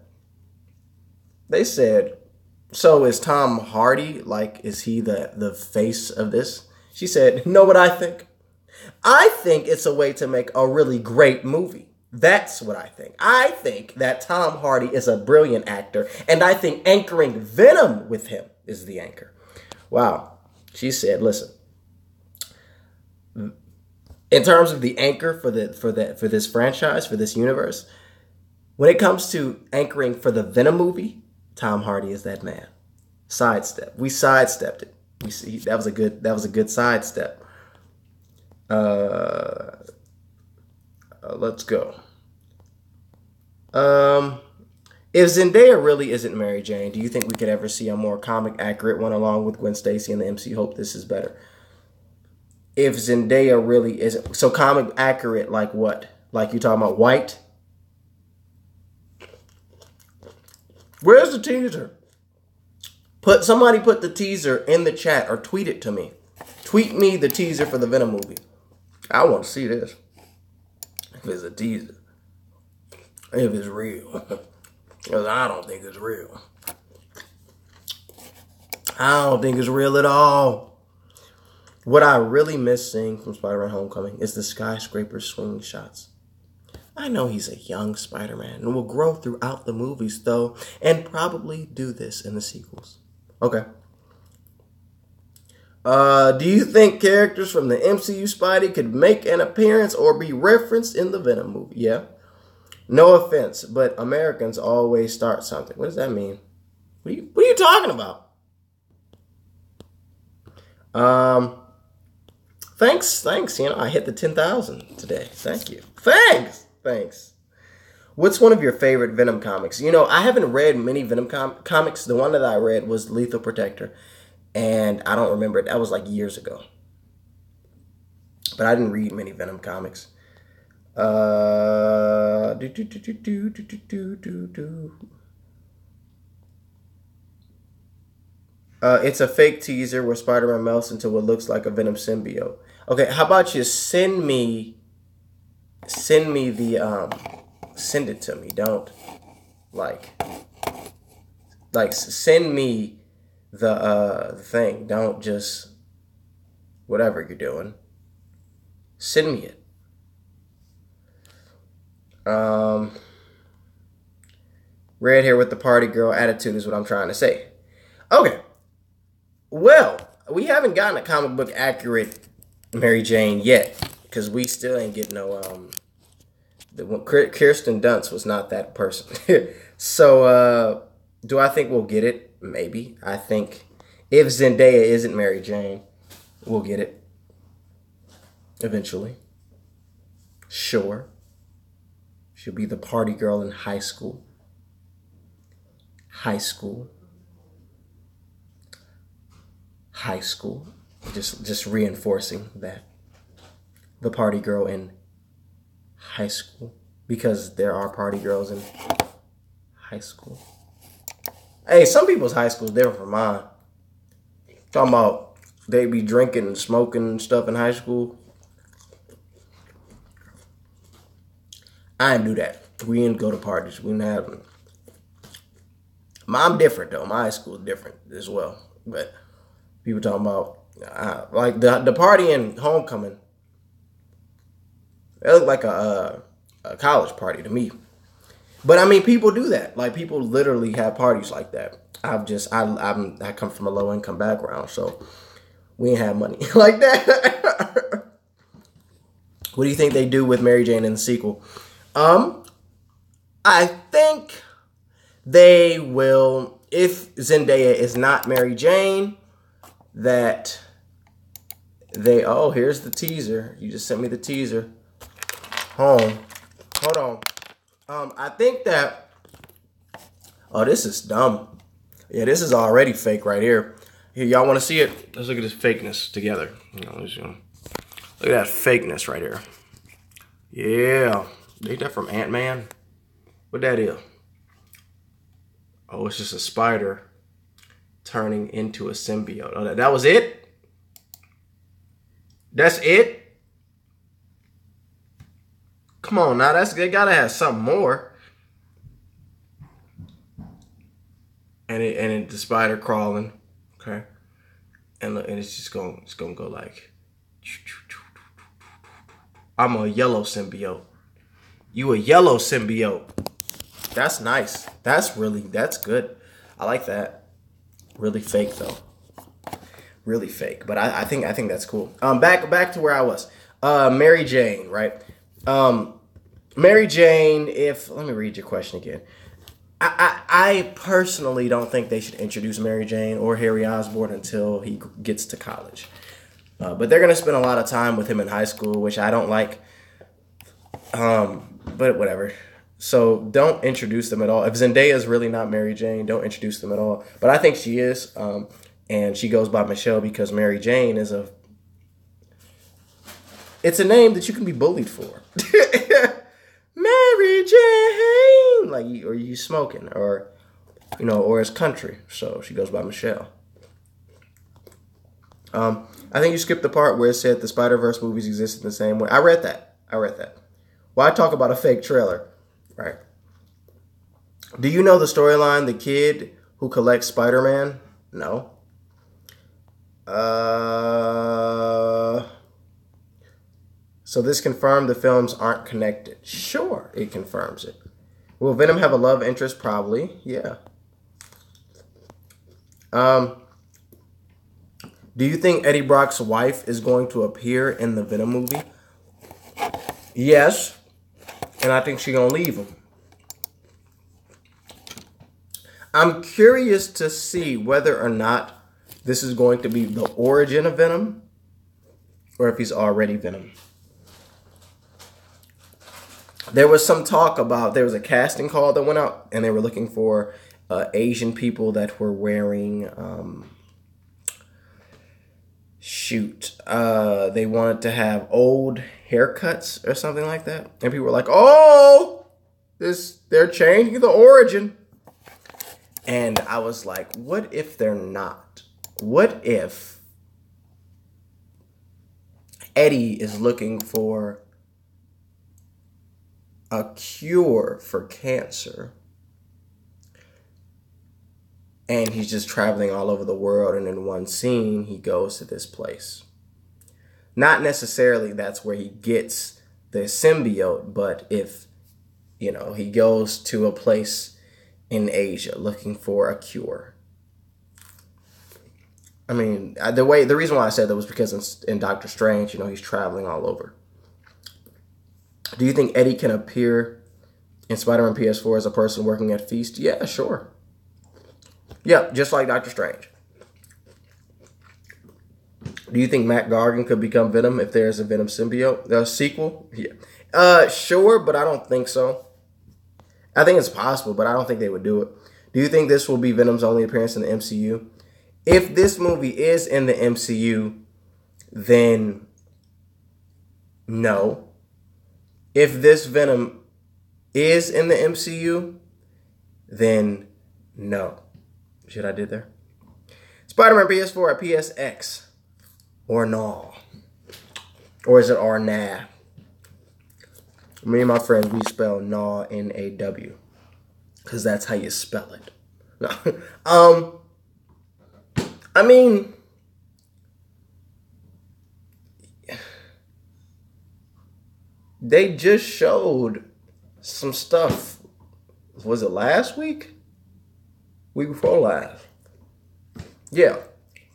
They said, so is Tom Hardy, like, is he the face of this? She said, know what I think? I think it's a way to make a really great movie. That's what I think. I think that Tom Hardy is a brilliant actor, and I think anchoring Venom with him is the anchor. Wow. She said, listen, in terms of the anchor for this franchise, for this universe, when it comes to anchoring for the Venom movie, Tom Hardy is that man. Sidestep. We sidestepped it. We see that was a good sidestep. Let's go. If Zendaya really isn't Mary Jane, do you think we could ever see a more comic accurate one along with Gwen Stacy in the MCU? Hope this is better. If Zendaya really isn't, so comic accurate, like what? Like you talking about White? Where's the teaser? Somebody put the teaser in the chat or tweet it to me. Tweet me the teaser for the Venom movie. I want to see this. If it's a teaser. If it's real. Because I don't think it's real. I don't think it's real at all. What I really miss seeing from Spider-Man Homecoming is the skyscraper swing shots. I know he's a young Spider-Man and will grow throughout the movies, though, and probably do this in the sequels. Okay. Do you think characters from the MCU Spidey could make an appearance or be referenced in the Venom movie? Yeah. No offense, but Americans always start something. What does that mean? What are you talking about? Thanks. You know, I hit the 10,000 today. Thank you. Thanks. What's one of your favorite Venom comics? You know, I haven't read many Venom comics. The one that I read was Lethal Protector. And I don't remember it. That was like years ago. But I didn't read many Venom comics. It's a fake teaser where Spider-Man melts into what looks like a Venom symbiote. Okay, how about you send me the send it to me. Don't send me the thing. Don't just whatever you're doing. Send me it. Red hair with the party girl attitude is what I'm trying to say. Okay. Well, we haven't gotten a comic book accurate Mary Jane yet, because we still ain't getting no Kirsten Dunst was not that person. So do I think we'll get it? Maybe. I think if Zendaya isn't Mary Jane, we'll get it eventually. Sure. She'll be the party girl in high school. High school. Just reinforcing that. The party girl in high school. Because there are party girls in high school. Hey, some people's high school is different from mine. Talking about they be drinking and smoking and stuff in high school. I didn't do that. We didn't go to parties. We didn't have them. I'm different, though. My high school is different as well. But people talking about, like, the party in Homecoming, it looked like a college party to me. But, I mean, people do that. Like, people literally have parties like that. I come from a low-income background, so we ain't have money like that. What do you think they do with Mary Jane in the sequel? I think they will, if Zendaya is not Mary Jane, that they... Oh, here's the teaser. You just sent me the teaser. Hold on. I think that... Oh, this is dumb. Yeah, this is already fake right here. Here, y'all want to see it? Let's look at this fakeness together. Look at that fakeness right here. Yeah. Ain't that from Ant-Man? What that is? Oh, it's just a spider turning into a symbiote. Oh, that was it? That's it? Come on now, they gotta have something more. And the spider crawling, okay, and it's just gonna go like, I'm a yellow symbiote. You a yellow symbiote. That's nice. That's good. I like that. Really fake though. Really fake, but I think that's cool. Back to where I was. Mary Jane, right? Mary Jane. Let me read your question again. I personally don't think they should introduce Mary Jane or Harry Osborn until he gets to college. But they're going to spend a lot of time with him in high school, which I don't like. But whatever. So don't introduce them at all. If Zendaya is really not Mary Jane, don't introduce them at all. But I think she is. And she goes by Michelle because Mary Jane is it's a name that you can be bullied for. Mary Jane, or you smoking, or it's country, so she goes by Michelle. I think you skipped the part where it said the Spider-Verse movies exist in the same way. I read that. Well, I talk about a fake trailer, right? Do you know the storyline? The kid who collects Spider-Man? No. So this confirmed the films aren't connected. Sure, it confirms it. Will Venom have a love interest? Probably, yeah. Do you think Eddie Brock's wife is going to appear in the Venom movie? Yes, and I think she's going to leave him. I'm curious to see whether or not this is going to be the origin of Venom or if he's already Venom. There was some talk about, there was a casting call that went out and they were looking for Asian people that were wearing, they wanted to have old haircuts or something like that. And people were like, oh, they're changing the origin. And I was like, what if they're not? What if Eddie is looking for a cure for cancer and he's just traveling all over the world, and in one scene he goes to this place? Not necessarily that's where he gets the symbiote, but if he goes to a place in Asia looking for a cure. I mean, the reason why I said that was because in Doctor Strange, he's traveling all over. Do you think Eddie can appear in Spider-Man PS4 as a person working at Feast? Yeah, sure. Yeah, just like Doctor Strange. Do you think Matt Gargan could become Venom if there's a Venom symbiote? The sequel? Yeah. Sure, but I don't think so. I think it's possible, but I don't think they would do it. Do you think this will be Venom's only appearance in the MCU? If this movie is in the MCU, then no. If this Venom is in the MCU, then no. Shit I did there? Spider-Man PS4 or PSX? Or no? Or is it or nah? Me and my friends, we spell Naw, N-A-W. Because that's how you spell it. No. I mean, they just showed some stuff. Was it last week? Week before last. Yeah.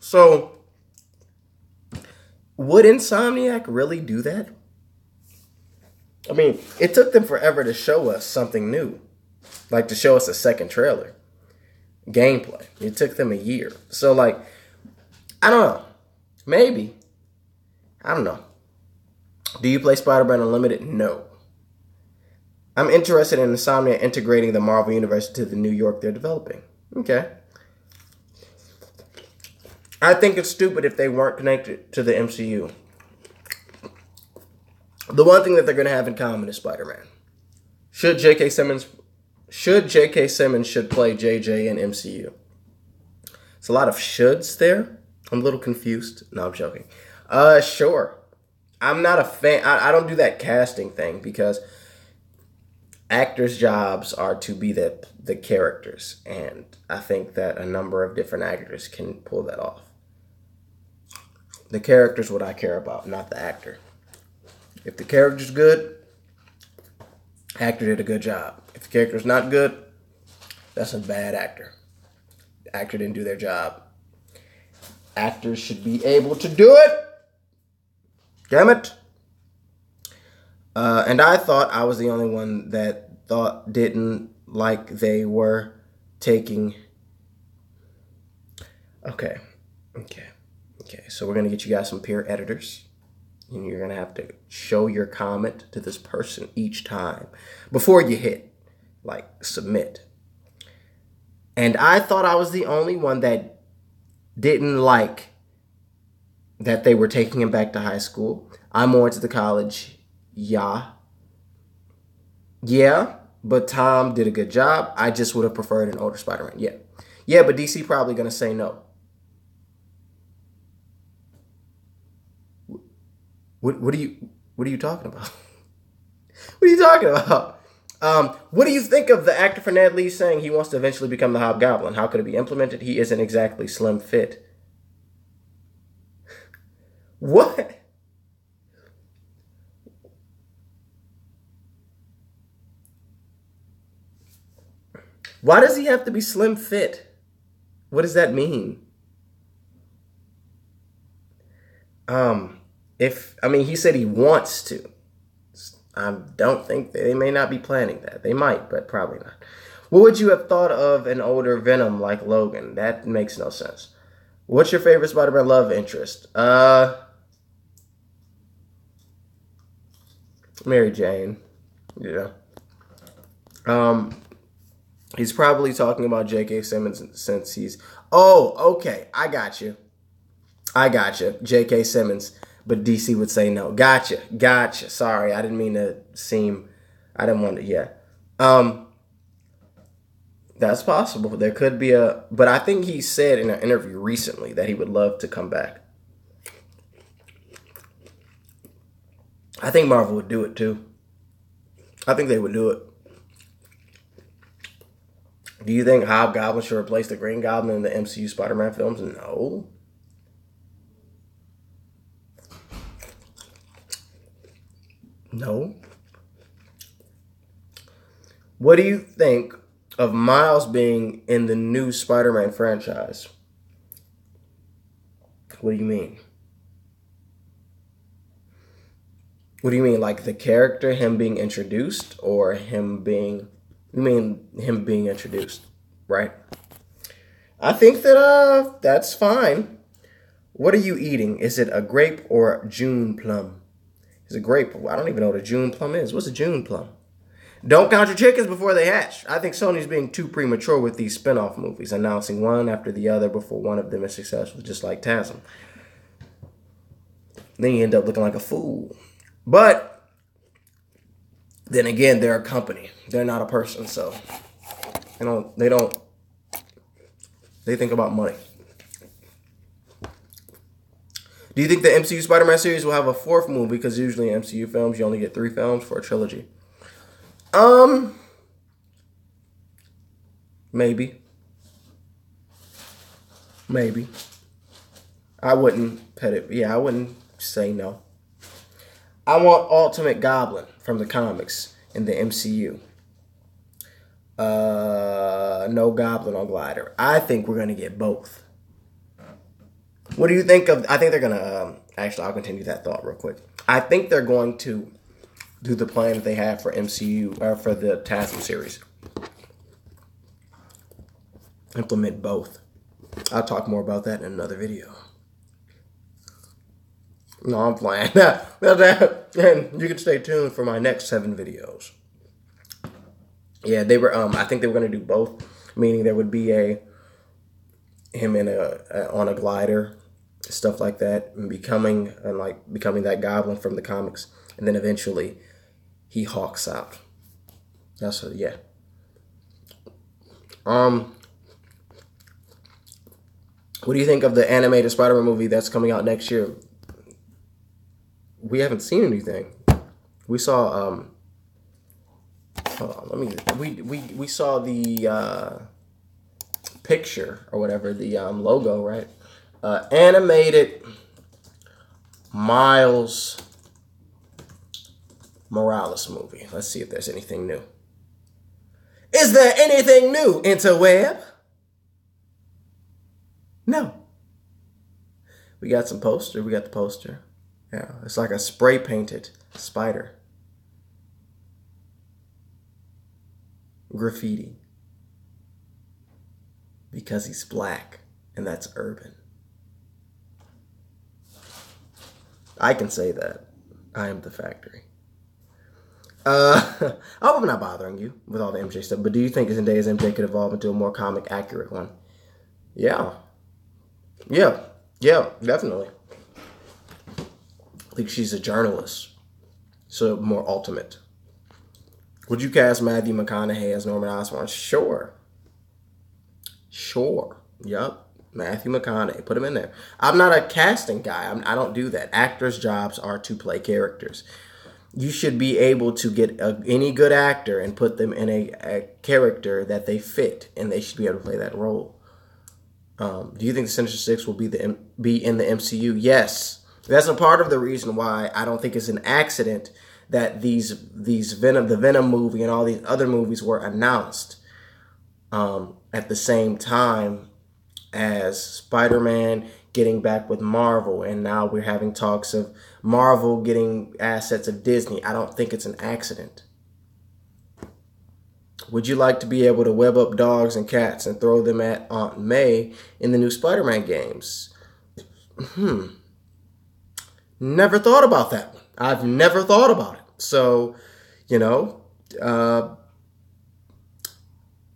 So, would Insomniac really do that? I mean, it took them forever to show us something new. Like to show us a second trailer. gameplay. It took them a year. So, like, I don't know. Maybe. I don't know. Do you play Spider-Man Unlimited? No. I'm interested in Insomnia integrating the Marvel Universe into the New York they're developing. Okay. I think it's stupid if they weren't connected to the MCU. The one thing that they're going to have in common is Spider-Man. Should J.K. Simmons should play JJ in MCU? It's a lot of shoulds there. I'm a little confused. No, I'm joking. Sure. I'm not a fan. I don't do that casting thing because actors' jobs are to be the characters. And I think that a number of different actors can pull that off. The character's what I care about, not the actor. If the character's good, actor did a good job. If the character's not good, that's a bad actor. The actor didn't do their job. Actors should be able to do it. Damn it. And I thought I was the only one that didn't like they were taking... Okay. So we're going to get you guys some peer editors. And you're going to have to show your comment to this person each time before you hit, like, submit. And I thought I was the only one that didn't like that they were taking him back to high school. I'm more into the college. Yeah, but Tom did a good job. I just would have preferred an older Spider-Man. Yeah, but DC probably going to say no. What are you talking about? What are you talking about? What do you think of the actor for Ned Lee saying he wants to eventually become the Hobgoblin? How could it be implemented? He isn't exactly slim fit. What? Why does he have to be slim fit? What does that mean? He said he wants to. I don't think they may not be planning that. They might, but probably not. What would you have thought of an older Venom like Logan? That makes no sense. What's your favorite Spider-Man love interest? Mary Jane. Yeah. He's probably talking about J.K. Simmons since he's... Oh, okay. I got you. J.K. Simmons. But DC would say no. Gotcha. Sorry, I didn't mean to seem... I didn't want to... Yeah. That's possible. There could be a... But I think he said in an interview recently that he would love to come back. I think Marvel would do it too. I think they would do it. Do you think Hobgoblin should replace the Green Goblin in the MCU Spider-Man films? No. No. What do you think of Miles being in the new Spider-Man franchise? What do you mean? What do you mean? Like the character, him being introduced, or him being... You mean him being introduced, right? I think that that's fine. What are you eating? Is it a grape or June plum? Is it grape? I don't even know what a June plum is. What's a June plum? Don't count your chickens before they hatch. I think Sony's being too premature with these spin-off movies, announcing one after the other before one of them is successful, just like TASM. Then you end up looking like a fool. But then again, they're a company. They're not a person, so they think about money. Do you think the MCU Spider-Man series will have a fourth movie? Because usually in MCU films, you only get 3 films for a trilogy. Maybe. I wouldn't pet it. Yeah, I wouldn't say no. I want Ultimate Goblin from the comics in the MCU. No Goblin on Glider. I think we're going to get both. What do you think of... I think they're going to... actually, I'll continue that thought real quick. I think they're going to do the plan that they have for MCU... or for the TASM series. implement both. I'll talk more about that in another video. No, I'm playing. And you can stay tuned for my next 7 videos. Yeah, they were. I think they were going to do both, meaning there would be him on a glider, stuff like that, and becoming that goblin from the comics, and then eventually he hawks out. That's what, yeah. What do you think of the animated Spider-Man movie that's coming out next year? We haven't seen anything. We saw hold on, we saw the picture or whatever, the logo, right? Animated Miles Morales movie. Let's see if there's anything new. Is there anything new, interweb? No. We got some poster. We got the poster. Yeah, it's like a spray painted spider. Graffiti. Because he's black, and that's urban. I can say that. I am the factory. I hope I'm not bothering you with all the MJ stuff, but do you think Zendaya's MJ could evolve into a more comic accurate one? Yeah. Yeah, definitely. I think she's a journalist, so more ultimate. Would you cast Matthew McConaughey as Norman Osborn? Sure. Yep. Matthew McConaughey. Put him in there. I'm not a casting guy. I don't do that. Actors' jobs are to play characters. You should be able to get any good actor and put them in a character that they fit, and they should be able to play that role. Do you think the Sinister Six will be in the MCU? Yes. That's a part of the reason why I don't think it's an accident that the Venom movie and all these other movies were announced at the same time as Spider-Man getting back with Marvel, and now we're having talks of Marvel getting assets of Disney. I don't think it's an accident. Would you like to be able to web up dogs and cats and throw them at Aunt May in the new Spider-Man games? Never thought about that one. I've never thought about it. So,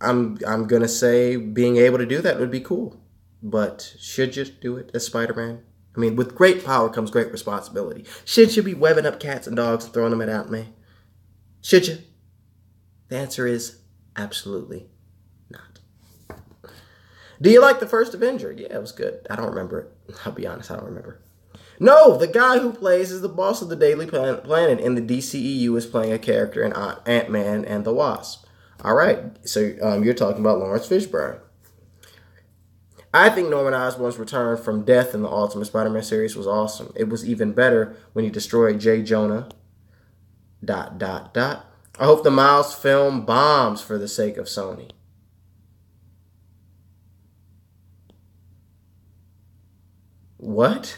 I'm gonna say being able to do that would be cool. But should you do it as Spider-Man? I mean, with great power comes great responsibility. Should you be webbing up cats and dogs and throwing them at Aunt May? Should you? The answer is absolutely not. Do you like the first Avenger? Yeah, it was good. I don't remember it. I'll be honest, I don't remember. No, the guy who plays is the boss of the Daily Planet in the DCEU is playing a character in Ant-Man and the Wasp. All right, so you're talking about Lawrence Fishburne. I think Norman Osborn's return from death in the Ultimate Spider-Man series was awesome. It was even better when he destroyed J. Jonah. ... I hope the Miles film bombs for the sake of Sony. What?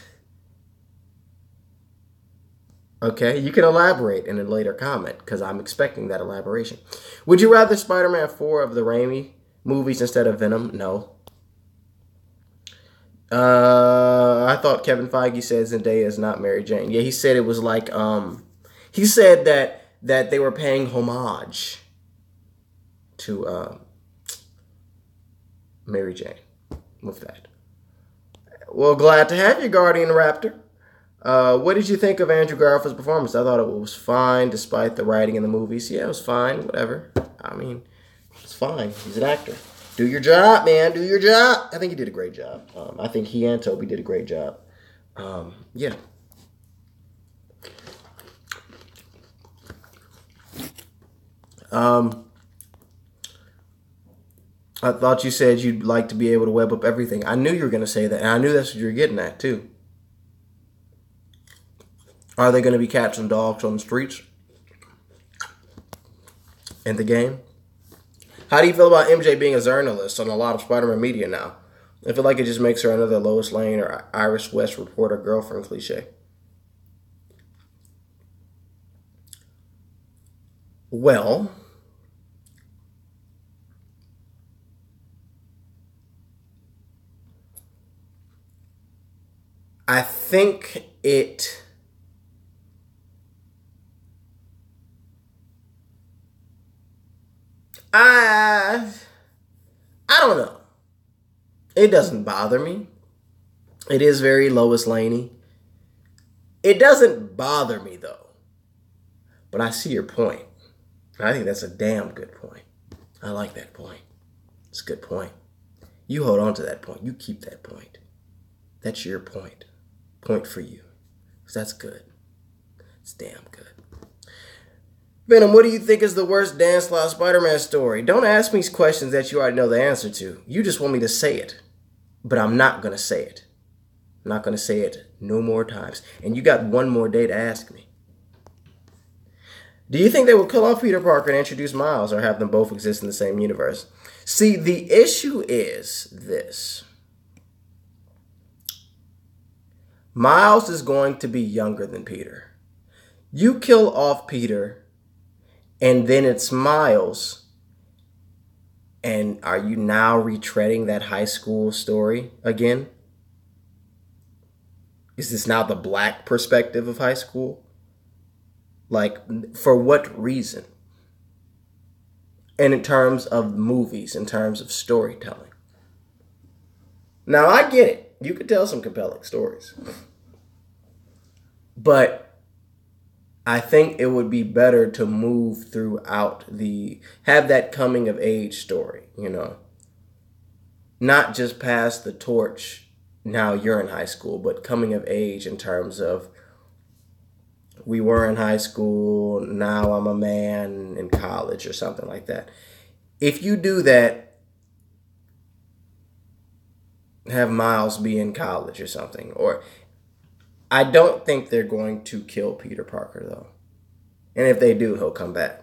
Okay, you can elaborate in a later comment because I'm expecting that elaboration. Would you rather Spider-Man 4 of the Raimi movies instead of Venom? No. I thought Kevin Feige said Zendaya is not Mary Jane. Yeah, he said it was like, he said that they were paying homage to Mary Jane with that. Well, glad to have you, Guardian Raptor. What did you think of Andrew Garfield's performance? I thought it was fine, despite the writing in the movies. Yeah, it was fine, whatever. I mean, it's fine. He's an actor. Do your job, man. Do your job. I think he did a great job. I think he and Toby did a great job. Yeah. I thought you said you'd like to be able to web up everything. I knew you were going to say that, and I knew that's what you were getting at, too. Are they going to be cats and dogs on the streets in the game? How do you feel about MJ being a journalist on a lot of Spider-Man media now? I feel like it just makes her another Lois Lane or Iris West reporter girlfriend cliche. Well, I think it... I don't know. It doesn't bother me. It is very Lois Laney. It doesn't bother me, though. But I see your point. I think that's a damn good point. I like that point. It's a good point. You hold on to that point. You keep that point. That's your point. Point for you. Because that's good. It's damn good. Venom, what do you think is the worst Dan Slott Spider-Man story? Don't ask me questions that you already know the answer to. You just want me to say it. But I'm not going to say it. I'm not going to say it no more times. And you got one more day to ask me. Do you think they will kill off Peter Parker and introduce Miles, or have them both exist in the same universe? See, the issue is this. Miles is going to be younger than Peter. You kill off Peter, and then it's Miles. And are you now retreading that high school story again? Is this now the black perspective of high school? Like, for what reason? And in terms of movies, in terms of storytelling. Now, I get it. You could tell some compelling stories. But I think it would be better to move throughout have that coming of age story, you know. Not just pass the torch, now you're in high school, but coming of age in terms of, we were in high school, now I'm a man in college or something like that. If you do that, have Miles be in college or something. Or I don't think they're going to kill Peter Parker, though. And if they do, he'll come back.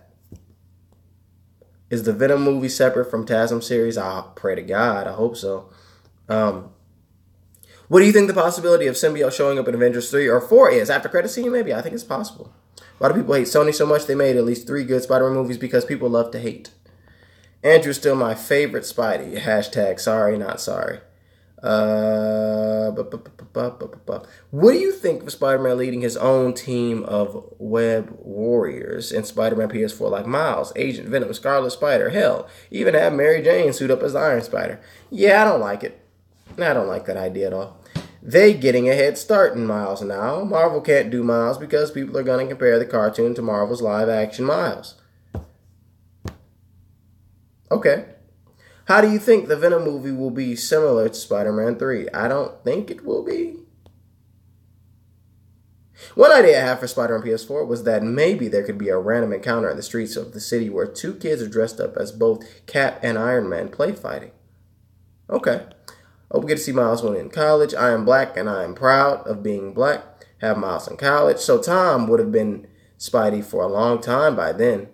Is the Venom movie separate from TASM series? I pray to God. I hope so. What do you think the possibility of symbiote showing up in Avengers 3 or 4 is? After credit scene, maybe. I think it's possible. A lot of people hate Sony so much they made at least 3 good Spider-Man movies because people love to hate. Andrew's still my favorite Spidey. Hashtag sorry, not sorry. What do you think of Spider-Man leading his own team of web warriors in Spider-Man PS4 like Miles, Agent Venom, Scarlet Spider? Hell, even have Mary Jane suit up as the Iron Spider. Yeah, I don't like it. I don't like that idea at all. They getting a head start in Miles now. Marvel can't do Miles because people are going to compare the cartoon to Marvel's live-action Miles. Okay. How do you think the Venom movie will be similar to Spider-Man 3? I don't think it will be. One idea I have for Spider-Man PS4 was that maybe there could be a random encounter in the streets of the city where 2 kids are dressed up as both Cap and Iron Man play fighting. Okay. Hope we get to see Miles when in college. I am black and I am proud of being black. Have Miles in college. So Tom would have been Spidey for a long time by then.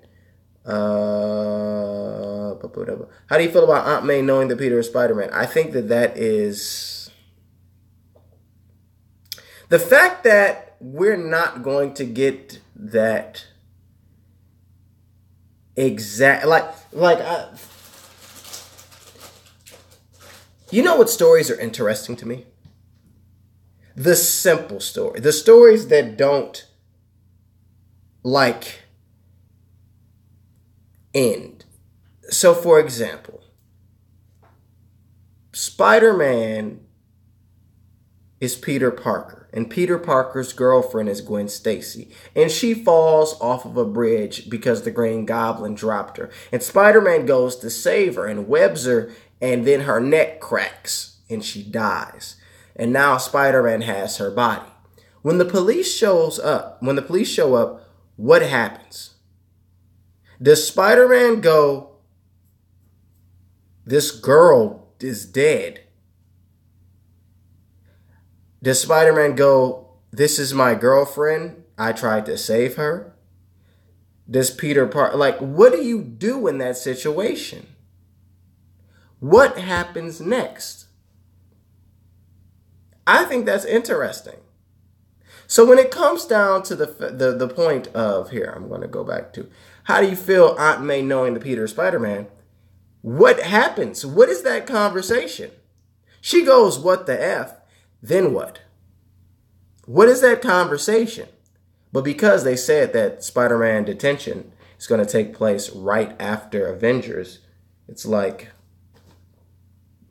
How do you feel about Aunt May knowing that Peter is Spider-Man? I think that is... The fact that we're not going to get that exact... You know what stories are interesting to me? The simple story. The stories that don't, end. So, for example, Spider-Man is Peter Parker, and Peter Parker's girlfriend is Gwen Stacy, and she falls off of a bridge because the Green Goblin dropped her, and Spider-Man goes to save her and webs her, and then her neck cracks, and she dies, and now Spider-Man has her body. When the police show up, what happens? Does Spider-Man go, this girl is dead? Does Spider-Man go, this is my girlfriend, I tried to save her? Does Peter Parker, what do you do in that situation? What happens next? I think that's interesting. So when it comes down to the point of, here, I'm going to go back to, how do you feel Aunt May knowing that Peter is Spider-Man? What happens? What is that conversation? She goes, what the F? Then what? What is that conversation? But because they said that Spider-Man detention is going to take place right after Avengers, it's like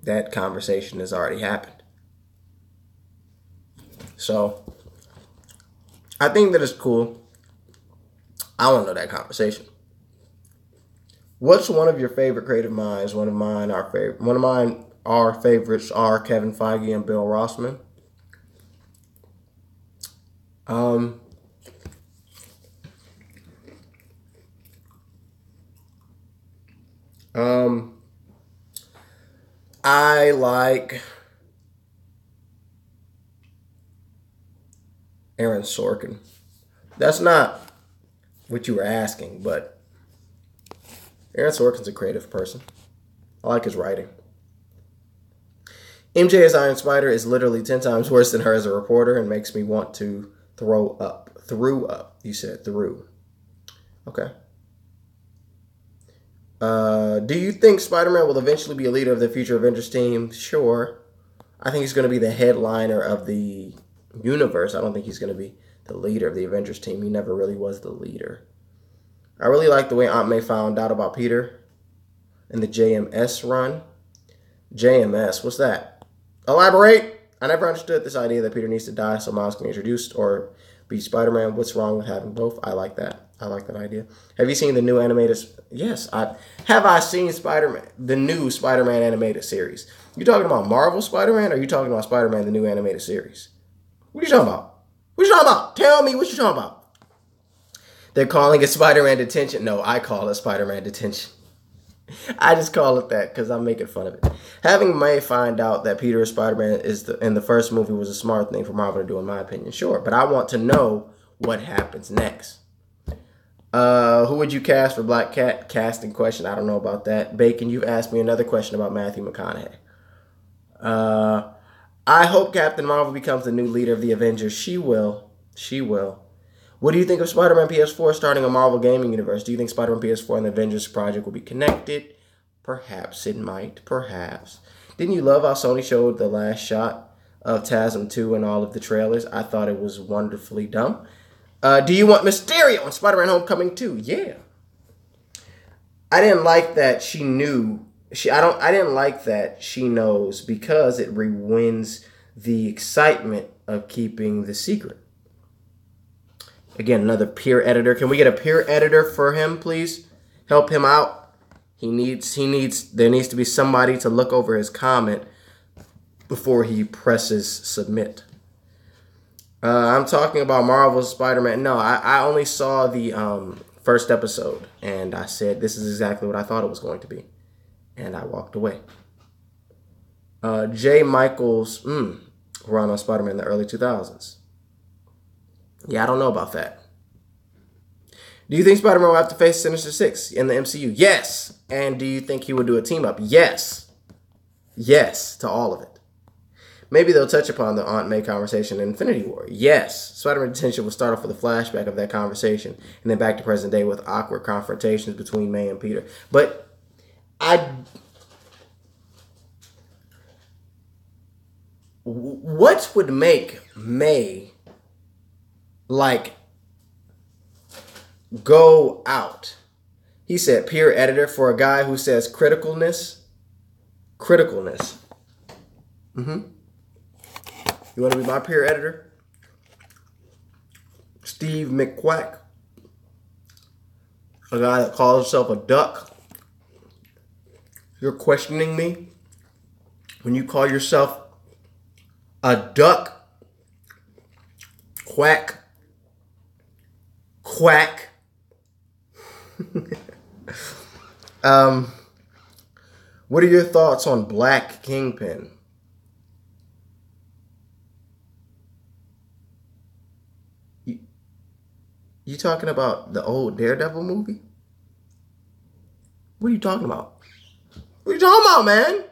that conversation has already happened. So I think that it's cool. I want to know that conversation. What's one of your favorite creative minds? One of mine are favorites are Kevin Feige and Bill Rossman. I like Aaron Sorkin. That's not what you were asking, but Aaron Sorkin's a creative person. I like his writing. MJ as Iron Spider is literally 10 times worse than her as a reporter and makes me want to throw up. Threw up. You said through. Okay. Do you think Spider-Man will eventually be a leader of the future Avengers team? Sure. I think he's going to be the headliner of the universe. I don't think he's going to be the leader of the Avengers team. He never really was the leader. I really like the way Aunt May found out about Peter in the JMS run. JMS, what's that? Elaborate. I never understood this idea that Peter needs to die so Miles can be introduced or be Spider-Man. What's wrong with having both? I like that. I like that idea. Have you seen the new animated? Yes, I seen Spider-Man, the new Spider-Man animated series. You talking about Marvel Spider-Man or are you talking about Spider-Man, the new animated series? What are you talking about? What are you talking about? Tell me what you're talking about. They're calling it Spider-Man detention. No, I call it Spider-Man detention. I just call it that because I'm making fun of it. Having May find out that Peter is Spider-Man in the first movie was a smart thing for Marvel to do, in my opinion. Sure, but I want to know what happens next. Who would you cast for Black Cat? Casting question. I don't know about that. Bacon, you've asked me another question about Matthew McConaughey. I hope Captain Marvel becomes the new leader of the Avengers. She will. She will. What do you think of Spider-Man PS4 starting a Marvel gaming universe? Do you think Spider-Man PS4 and the Avengers project will be connected? Perhaps it might. Perhaps. Didn't you love how Sony showed the last shot of TASM 2 in all of the trailers? I thought it was wonderfully dumb. Do you want Mysterio in Spider-Man Homecoming 2? Yeah. I didn't like that she knew. I didn't like that she knows because it ruins the excitement of keeping the secret. Again, another peer editor. Can we get a peer editor for him, please? Help him out. There needs to be somebody to look over his comment before he presses submit. I'm talking about Marvel's Spider-Man. No, I only saw the first episode, and I said, this is exactly what I thought it was going to be. And I walked away. J. Michaels run on Spider-Man in the early 2000s. Yeah, I don't know about that. Do you think Spider-Man will have to face Sinister Six in the MCU? Yes. And do you think he would do a team-up? Yes. Yes to all of it. Maybe they'll touch upon the Aunt May conversation in Infinity War. Yes. Spider-Man detention will start off with a flashback of that conversation and then back to present day with awkward confrontations between May and Peter. But what would make May go out? He said peer editor for a guy who says criticalness. You want to be my peer editor? Steve McQuack. A guy that calls himself a duck. You're questioning me? When you call yourself a duck? Quack. Quack. What are your thoughts on Black Kingpin? You talking about the old Daredevil movie? What are you talking about? What are you talking about, man?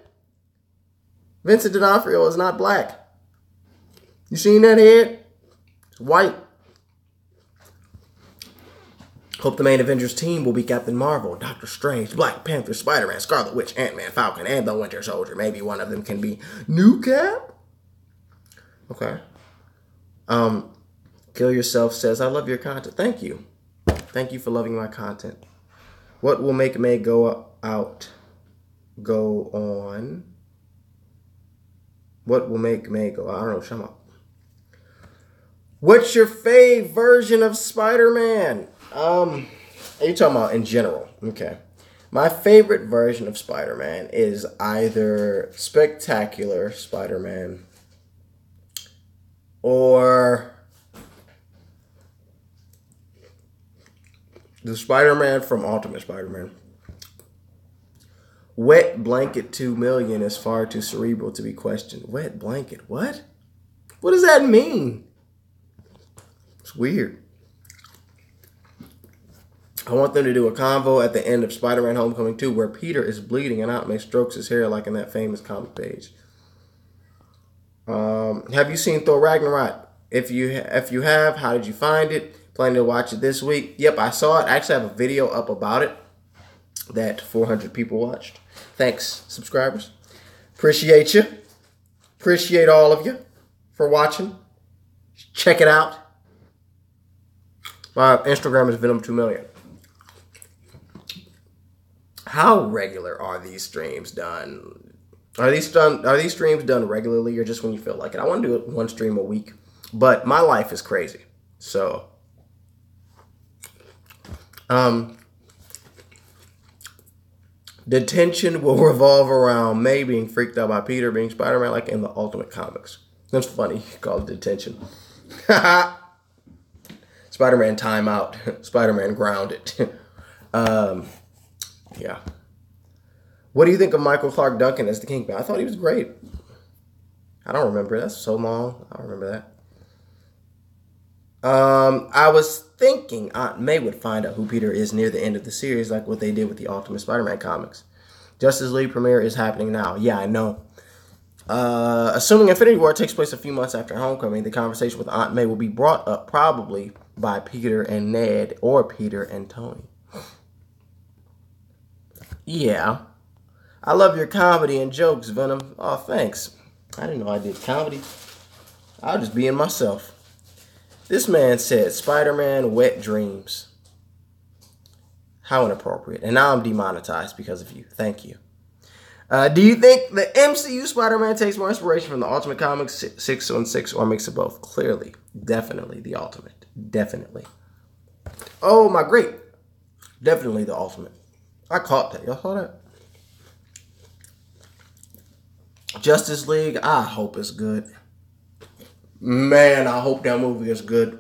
Vincent D'Onofrio is not black. You seen that head? It's white. Hope the main Avengers team will be Captain Marvel, Doctor Strange, Black Panther, Spider-Man, Scarlet Witch, Ant-Man, Falcon, and the Winter Soldier. Maybe one of them can be New Cap? Okay. Kill Yourself says, I love your content. Thank you. Thank you for loving my content. What will make May go on? What will make May go? I don't know. Shut up. What's your fave version of Spider-Man? Are you talking about in general? Okay. My favorite version of Spider-Man is either Spectacular Spider-Man or the Spider-Man from Ultimate Spider-Man. Wet Blanket 2 million is far too cerebral to be questioned. Wet Blanket? What? What does that mean? It's weird. I want them to do a convo at the end of Spider-Man Homecoming 2 where Peter is bleeding and Aunt May strokes his hair like in that famous comic page. Have you seen Thor Ragnarok? If you have, how did you find it? Planning to watch it this week? Yep, I saw it. I actually have a video up about it that 400 people watched. Thanks, subscribers. Appreciate you. Appreciate all of you for watching. Check it out. My Instagram is Venom 2 million. How regular are these streams done? Are these streams done regularly or just when you feel like it? I want to do it one stream a week, but my life is crazy. So, detention will revolve around May being freaked out by Peter being Spider-Man like in the Ultimate Comics. That's funny. You call it detention. Spider-Man timeout. Spider-Man grounded. Yeah. What do you think of Michael Clark Duncan as the Kingpin? I thought he was great. I don't remember. That's so long. I don't remember that. I was thinking Aunt May would find out who Peter is near the end of the series, like what they did with the Ultimate Spider-Man comics. Justice League premiere is happening now. Yeah, I know. Assuming Infinity War takes place a few months after Homecoming, the conversation with Aunt May will be brought up probably by Peter and Ned or Peter and Tony. Yeah. I love your comedy and jokes, Venom. Oh, thanks. I didn't know I did comedy. I'll just be in myself. This man said, Spider-Man wet dreams. How inappropriate. And now I'm demonetized because of you. Thank you. Do you think the MCU Spider-Man takes more inspiration from the Ultimate Comics 616 or mix of both? Clearly. Definitely the Ultimate. Definitely. Oh, my great. Definitely the Ultimate. I caught that. Y'all saw that? Justice League, I hope it's good. Man, I hope that movie is good.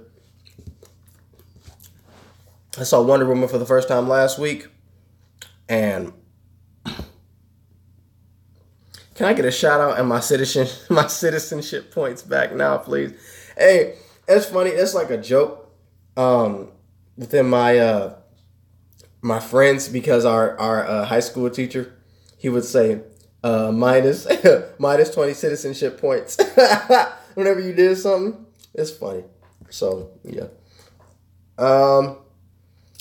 I saw Wonder Woman for the first time last week. And can I get a shout out and my citizenship points back now, please? Hey, it's funny. It's like a joke within my my friends, because our high school teacher, he would say minus 20 citizenship points whenever you did something. It's funny. So yeah.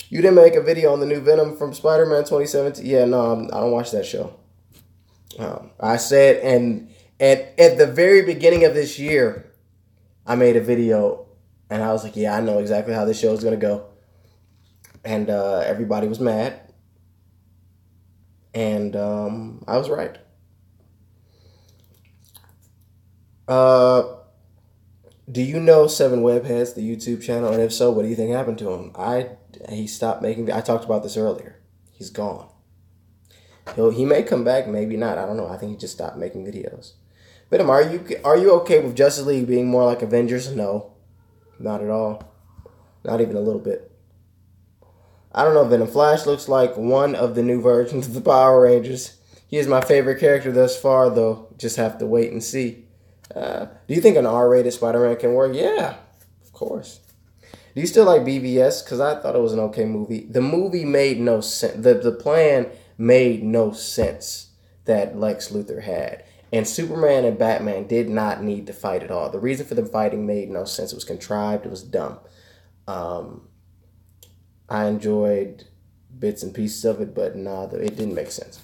You didn't make a video on the new Venom from Spider-Man 2017. Yeah, no, I don't watch that show. I said, and at the very beginning of this year, I made a video, and I was like, yeah, I know exactly how this show is gonna go. And everybody was mad. And I was right. Do you know Seven Webheads, the YouTube channel? And if so, what do you think happened to him? He stopped making. I talked about this earlier. He's gone. He may come back, maybe not. I don't know. I think he just stopped making videos. Venom, are you okay with Justice League being more like Avengers? No, not at all. Not even a little bit. I don't know, Venom. Flash looks like one of the new versions of the Power Rangers. He is my favorite character thus far, though. Just have to wait and see. Do you think an R-rated Spider-Man can work? Yeah, of course. Do you still like BVS? Because I thought it was an okay movie. The movie made no sense. The plan made no sense that Lex Luthor had. And Superman and Batman did not need to fight at all. The reason for them fighting made no sense. It was contrived. It was dumb. I enjoyed bits and pieces of it, but nah, it didn't make sense.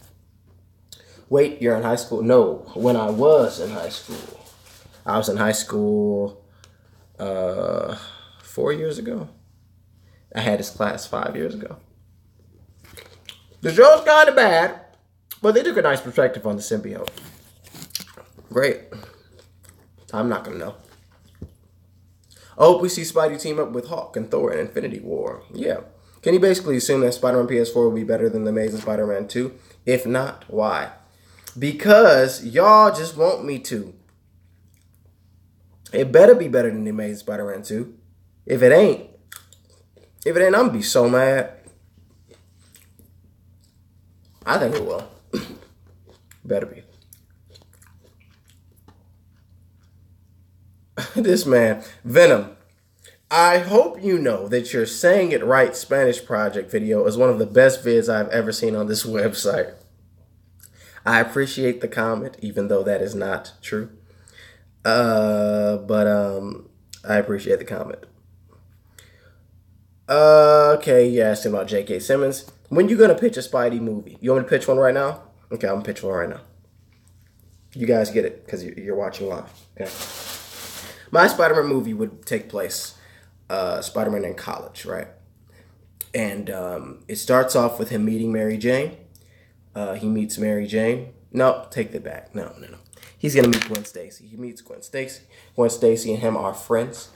Wait, you're in high school? No, when I was in high school. I was in high school 4 years ago. I had this class 5 years ago. The show's kind of bad, but they took a nice perspective on the symbiote. Great. I'm not going to know. Oh, we see Spidey team up with Hawk and Thor in Infinity War. Yeah. Can you basically assume that Spider-Man PS4 will be better than The Amazing Spider-Man 2? If not, why? Because y'all just want me to. It better be better than The Amazing Spider-Man 2. If it ain't, I'm going to be so mad. I think it will. Better be. This man, Venom. I hope you know that your Saying It Right Spanish Project video is one of the best vids I've ever seen on this website. I appreciate the comment, even though that is not true. But I appreciate the comment. Okay, you asked him about J.K. Simmons. When you gonna pitch a Spidey movie? You want me to pitch one right now? Okay, I'm gonna pitch one right now. You guys get it, because you're watching live. Okay. My Spider-Man movie would take place, Spider-Man in college, right? And it starts off with him meeting Mary Jane. He meets Mary Jane. No, take that back. No. He's going to meet Gwen Stacy. He meets Gwen Stacy. Gwen Stacy and him are friends.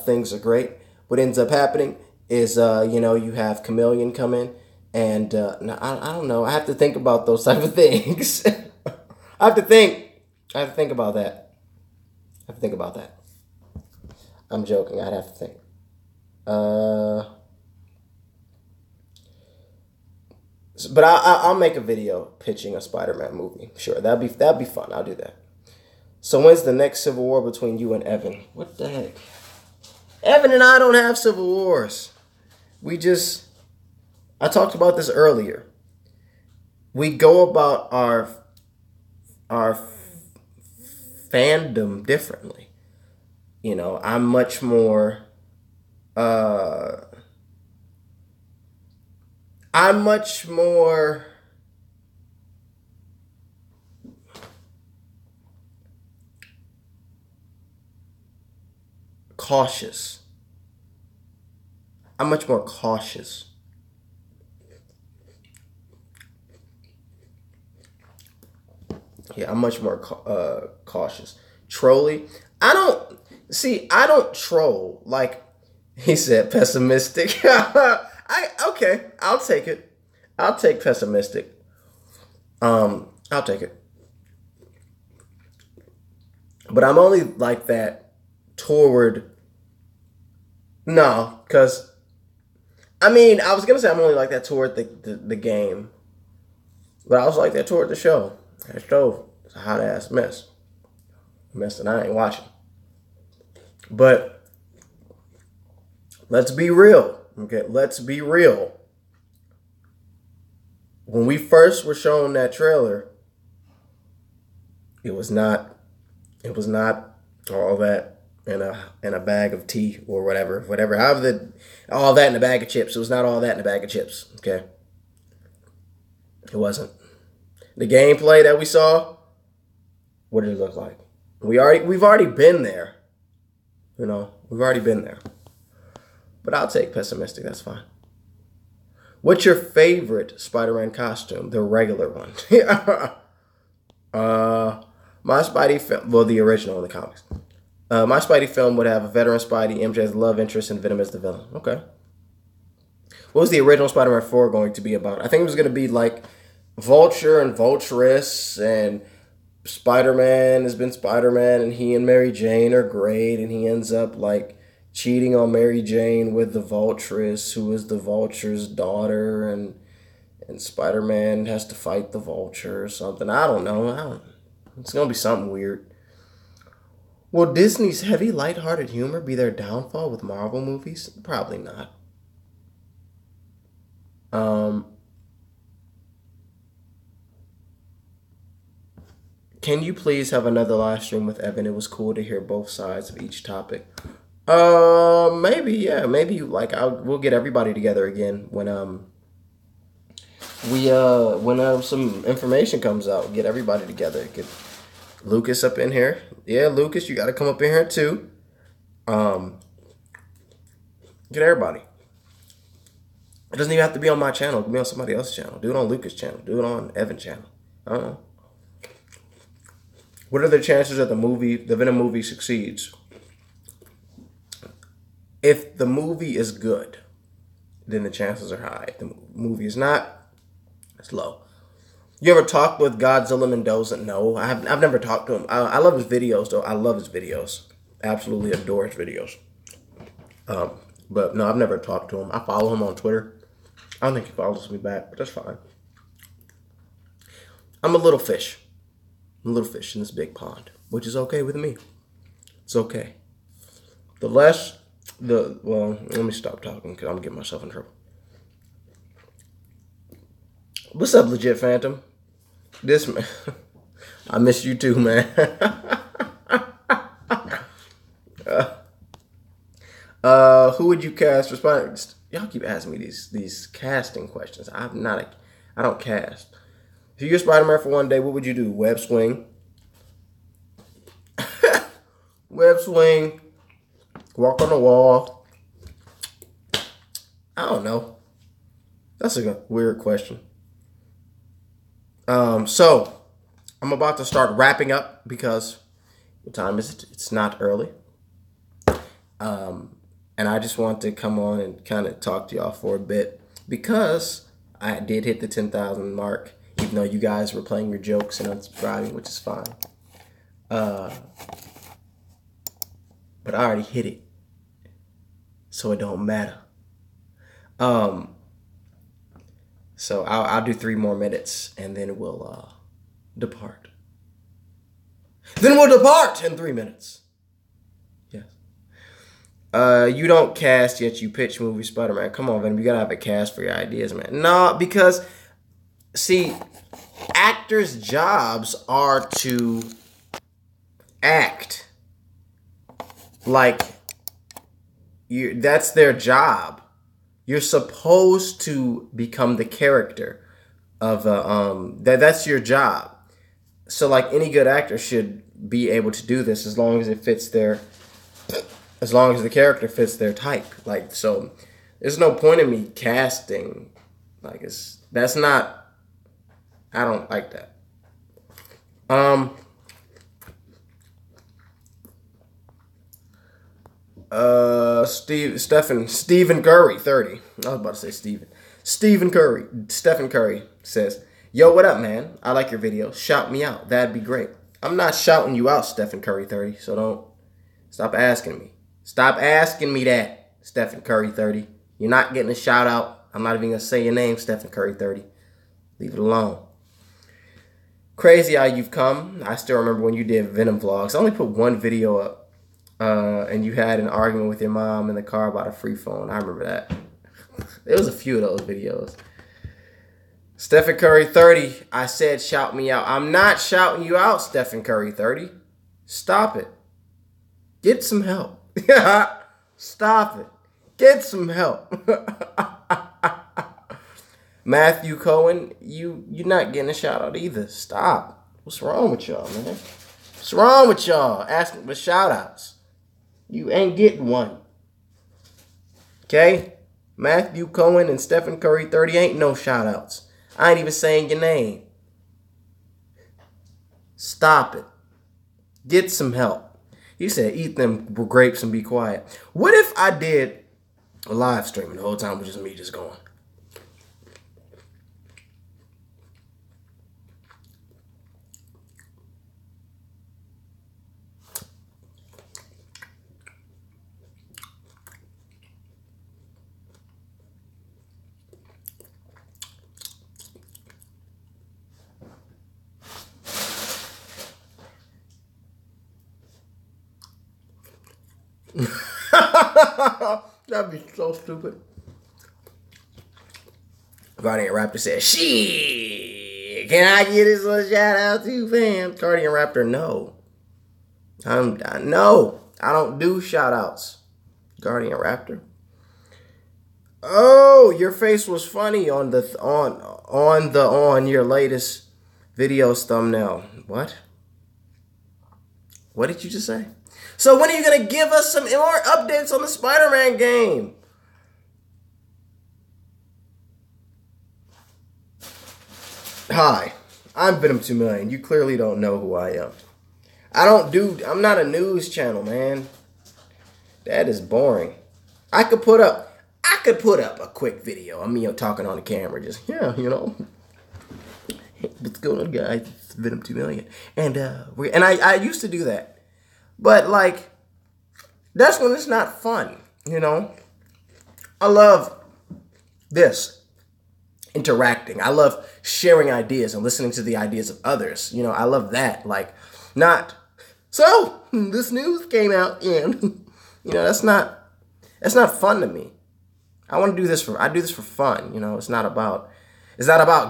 Things are great. What ends up happening is, you have Chameleon come in. And now, I don't know. I have to think about those type of things. I have to think about that. I'm joking. I'd have to think. But I'll make a video pitching a Spider-Man movie. Sure, that'd be fun. I'll do that. So when's the next Civil War between you and Evan? What the heck? Evan and I don't have Civil Wars. I talked about this earlier. We go about our fandom differently. I'm much more cautious. I'm much more cautious. Yeah, I'm much more cautious. Trolly. I don't troll. Like he said, pessimistic. Okay, I'll take it. I'll take pessimistic. I'll take it. But I'm only like that toward... No, because... I was going to say I'm only like that toward the game. But I was like that toward the show. That show is a hot-ass mess. A mess that I ain't watching. But let's be real. Okay, let's be real. When we first were shown that trailer, it was not all that in a bag of tea or whatever. All that in a bag of chips. It was not all that in a bag of chips. Okay. It wasn't. The gameplay that we saw, what did it look like? We've already been there. We've already been there. But I'll take pessimistic, that's fine. What's your favorite Spider-Man costume? The regular one. My Spidey film, well, the original in the comics. My Spidey film would have a veteran Spidey, MJ as the love interest, and Venom as the villain. Okay. What was the original Spider-Man 4 going to be about? I think it was going to be like Vulture and Vulturess, and Spider-Man has been Spider-Man, and he and Mary Jane are great, and he ends up like cheating on Mary Jane with the Vulturess, who is the Vulture's daughter, and Spider-Man has to fight the Vulture or something. I don't know. It's going to be something weird. Will Disney's heavy, lighthearted humor be their downfall with Marvel movies? Probably not. Can you please have another live stream with Evan? It was cool to hear both sides of each topic. Maybe, yeah. Maybe we'll get everybody together again when some information comes out. Get everybody together. Get Lucas up in here. Yeah, Lucas, you got to come up in here too. Get everybody. It doesn't even have to be on my channel. It can be on somebody else's channel. Do it on Lucas' channel. Do it on Evan's channel. I don't know. What are the chances that the Venom movie succeeds? If the movie is good, then the chances are high. If the movie is not, it's low. You ever talked with Godzilla Mendoza? No, I've never talked to him. I love his videos, though. I love his videos. Absolutely adore his videos. But no, I've never talked to him. I follow him on Twitter. I don't think he follows me back, but that's fine. I'm a little fish. I'm a little fish in this big pond, which is okay with me. It's okay. Well, let me stop talking because I'm getting myself in trouble. What's up, Legit Phantom? This man, I miss you too, man. Who would you cast for Y'all keep asking me these casting questions. I don't cast. If you're Spider-Man for one day, what would you do? Web swing. Web swing. Walk on the wall. I don't know. That's a weird question. So I'm about to start wrapping up because what time is it? It's not early. And I just want to come on and kind of talk to y'all for a bit because I did hit the 10,000 mark, even though you guys were playing your jokes and unsubscribing, which is fine. But I already hit it, so it don't matter. So I'll do 3 more minutes and then we'll depart. Then we'll depart in 3 minutes. Yes. You don't cast yet you pitch movie Spider-Man. Come on, Venom. You gotta have a cast for your ideas, man. No, because see, actors' jobs are to act. Like that's their job. You're supposed to become the character of that's your job. So like any good actor should be able to do this as long as it fits as long as the character fits their type. Like, so there's no point in me casting. Like that's not, I don't like that. Stephen Curry, 30. I was about to say Steven. Stephen Curry says, yo, what up, man? I like your video. Shout me out. That'd be great. I'm not shouting you out, Stephen Curry, 30. So don't stop asking me. Stop asking me that, Stephen Curry, 30. You're not getting a shout out. I'm not even going to say your name, Stephen Curry, 30. Leave it alone. Crazy how you've come. I still remember when you did Venom vlogs. I only put one video up. And you had an argument with your mom in the car about a free phone. I remember that. There was a few of those videos. Stephen Curry, 30. I said shout me out. I'm not shouting you out, Stephen Curry, 30. Stop it. Get some help. Stop it. Get some help. Matthew Cohen, you're not getting a shout out either. Stop. What's wrong with y'all, man? What's wrong with y'all? Asking for shout outs. You ain't getting one. Okay? Matthew Cohen and Stephen Curry 30 ain't no shout outs. I ain't even saying your name. Stop it. Get some help. He said, eat them grapes and be quiet. What if I did a live stream and the whole time was just me just going? That'd be so stupid. Guardian Raptor said, shit, can I get this little shout out to fam? Guardian Raptor, no. No, I don't do shout outs. Guardian Raptor. Oh, your face was funny on your latest video's thumbnail. What? What did you just say? So when are you going to give us some more updates on the Spider-Man game? Hi, I'm Venom 2 million. You clearly don't know who I am. I'm not a news channel, man. That is boring. I could put up a quick video of me talking on the camera. Just, what's going on, guys? It's Venom 2 million. And I used to do that. But, like, that's when it's not fun, I love this. Interacting. I love sharing ideas and listening to the ideas of others. I love that. Like, not, so, this news came out and, that's not fun to me. I do this for fun. It's not about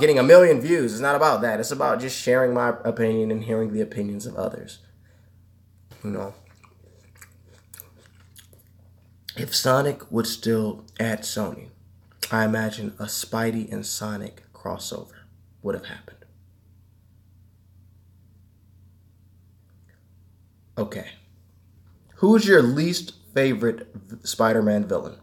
getting 1 million views. It's not about that. It's about just sharing my opinion and hearing the opinions of others. If Sonic was still at Sony, I imagine a Spidey and Sonic crossover would have happened. Okay. Who's your least favorite Spider-Man villain?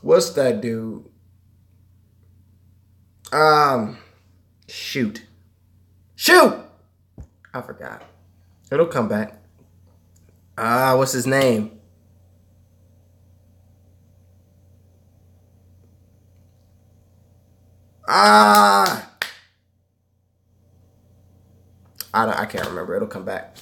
What's that dude? Shoot! I forgot. It'll come back. What's his name? I can't remember. It'll come back.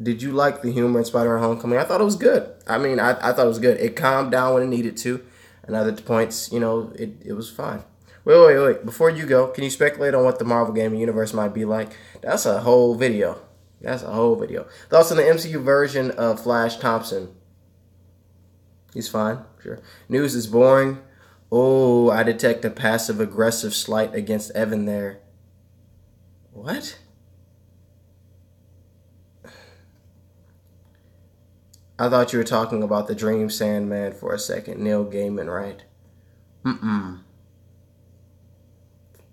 Did you like the humor in Spider-Man Homecoming? I thought it was good. I thought it was good. It calmed down when it needed to. And other points, it was fine. Wait. Before you go, can you speculate on what the Marvel gaming universe might be like? That's a whole video. Thoughts on the MCU version of Flash Thompson? He's fine, sure. News is boring. Oh, I detect a passive-aggressive slight against Evan there. What? I thought you were talking about the Dream Sandman for a second. Neil Gaiman, right?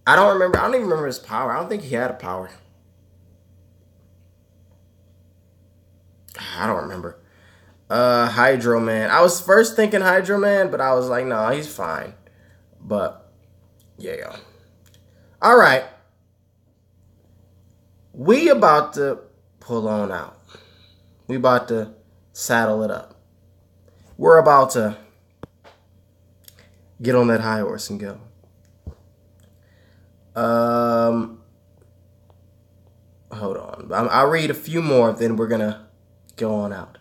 I don't even remember his power. I don't think he had a power. I don't remember. Hydro Man. I was first thinking Hydro Man, but I was like, no, he's fine. But, yeah. All right. We about to pull on out. We about to saddle it up. We're about to get on that high horse and go. Hold on. I'll read a few more, then we're going to go on out.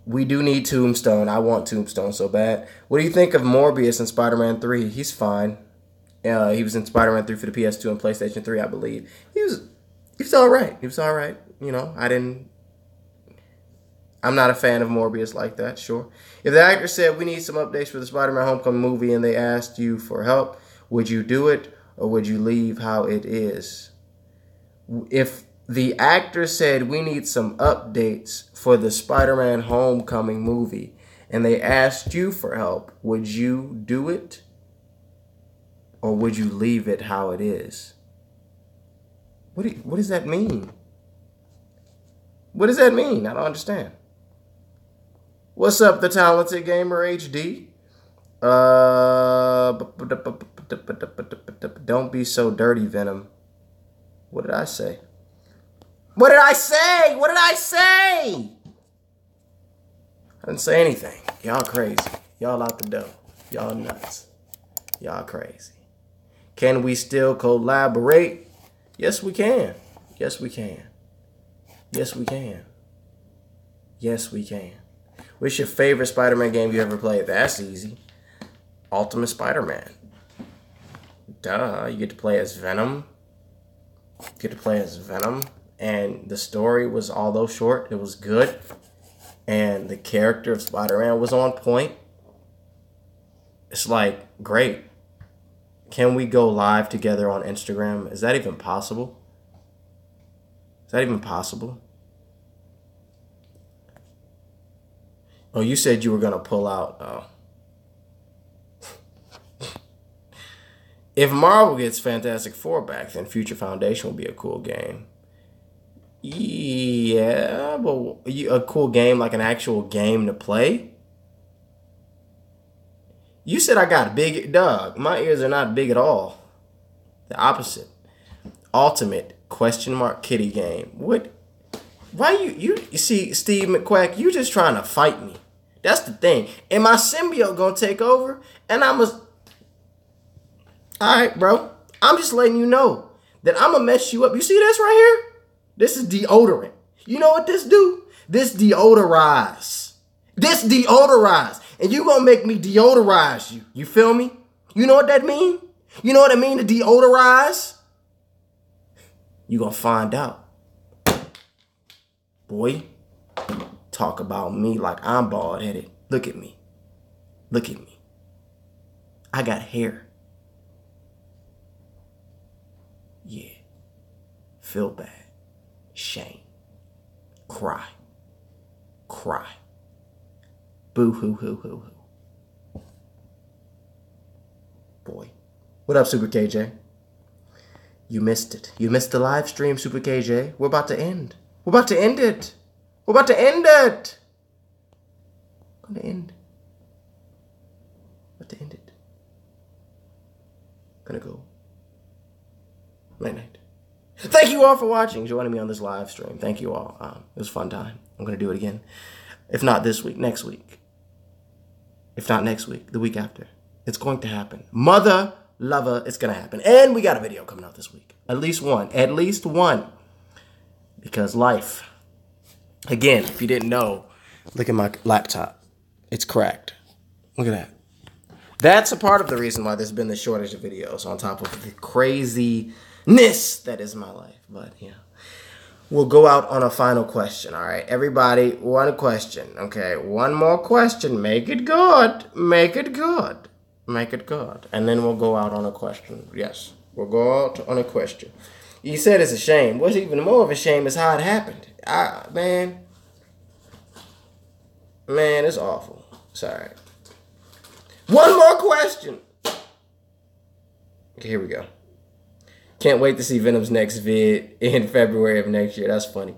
We do need Tombstone. I want Tombstone so bad. What do you think of Morbius in Spider-Man 3? He's fine. He was in Spider-Man 3 for the PS2 and PlayStation 3, I believe. He was all right. I'm not a fan of Morbius like that, sure. If the actor said we need some updates for the Spider-Man Homecoming movie and they asked you for help, would you do it or would you leave how it is? If the actor said we need some updates for the Spider-Man Homecoming movie and they asked you for help, would you do it or would you leave it how it is? What does that mean? What does that mean? I don't understand. What's up, the talented gamer HD? Don't be so dirty, Venom. What did I say? I didn't say anything. Y'all crazy. Y'all out the door. Y'all nuts. Y'all crazy. Can we still collaborate? Yes, we can. Yes, we can. What's your favorite Spider-Man game you ever played? That's easy. Ultimate Spider-Man. Duh. You get to play as Venom. And the story was, although short, it was good. And the character of Spider-Man was on point. It's like, great. Can we go live together on Instagram? Is that even possible? Is that even possible? Oh, you said you were going to pull out. Oh. If Marvel gets Fantastic Four back, then Future Foundation will be a cool game. Yeah, but a cool game, like an actual game to play? You said I got big, dog. My ears are not big at all. The opposite. Ultimate question mark kitty game. What? Why you see, Steve McQuack, you just trying to fight me. That's the thing. And my symbiote gonna take over, and alright, bro. I'm just letting you know that I'm gonna mess you up. You see this right here? This is deodorant. You know what this do? This deodorize. This deodorize. And you gonna make me deodorize you. You feel me? You know what that mean? You know what I mean to deodorize? You gonna find out. Boy, talk about me like I'm bald-headed. Look at me. Look at me. I got hair. Yeah. Feel bad. Shame. Cry. Cry. Boo hoo hoo hoo hoo. Boy. What up, Super KJ? You missed it. You missed the live stream, Super KJ. We're about to end. We're about to end it. We're about to end it. We're going to end. About to end it. Gonna go. Night night. Thank you all for watching, joining me on this live stream. Thank you all. It was a fun time. I'm going to do it again. If not this week, next week. If not next week, the week after. It's going to happen. Mother lover, it's going to happen. And we got a video coming out this week. At least one. At least one. Because life. Again, if you didn't know, look at my laptop. It's cracked. Look at that. That's a part of the reason why there's been the shortage of videos on top of the craziness that is my life. But, yeah. We'll go out on a final question, all right? Everybody, one question, okay? One more question. Make it good. Make it good. Make it good. And then we'll go out on a question. Yes, we'll go out on a question. You said it's a shame. What's even more of a shame is how it happened. Man, it's awful. Sorry. One more question. Okay, here we go. Can't wait to see Venom's next vid in February of next year. That's funny.